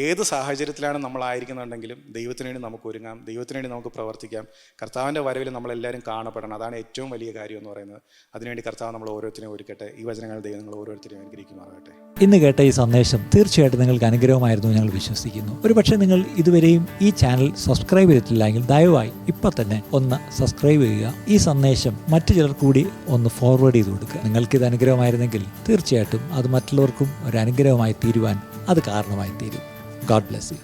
ഏത് സാഹചര്യത്തിലാണ് നമ്മളായിരിക്കുന്നുണ്ടെങ്കിലും ദൈവത്തിന് വേണ്ടി നമുക്ക് ഒരുങ്ങാം, ദൈവത്തിന് വേണ്ടി നമുക്ക് പ്രവർത്തിക്കാം. കർത്താവിൻ്റെ വരവിൽ നമ്മളെല്ലാവരും കാണപ്പെടണം. അതാണ് ഏറ്റവും വലിയ കാര്യം എന്ന് പറയുന്നത്. അതിനുവേണ്ടി കർത്താവ് നമ്മൾ ഓരോരുത്തരെയും ഒരുക്കട്ടെ. ഈ വചനങ്ങൾ ദൈവം നിങ്ങൾ ഓരോരുത്തരെയും അനുഗ്രഹിക്കുമാറാകട്ടെ. ഇന്ന് കേട്ട ഈ സന്ദേശം തീർച്ചയായിട്ടും നിങ്ങൾക്ക് അനുഗ്രഹമായിരുന്നു ഞങ്ങൾ വിശ്വസിക്കുന്നു. ഒരുപക്ഷെ നിങ്ങൾ ഇതുവരെയും ഈ ചാനൽ സബ്സ്ക്രൈബ് ചെയ്തിട്ടില്ലെങ്കിൽ ദയവായി ഇപ്പം തന്നെ ഒന്ന് സബ്സ്ക്രൈബ് ചെയ്യുക. ഈ സന്ദേശം മറ്റു ചിലർ കൂടി ഒന്ന് ഫോർവേഡ് ചെയ്ത് കൊടുക്കുക. നിങ്ങൾക്കിത് അനുഗ്രഹമായിരുന്നെങ്കിൽ തീർച്ചയായിട്ടും അത് മറ്റുള്ളവർക്കും ഒരു അനുഗ്രഹമായി തീരുവാൻ അത് കാരണമായി തീരും. God bless you.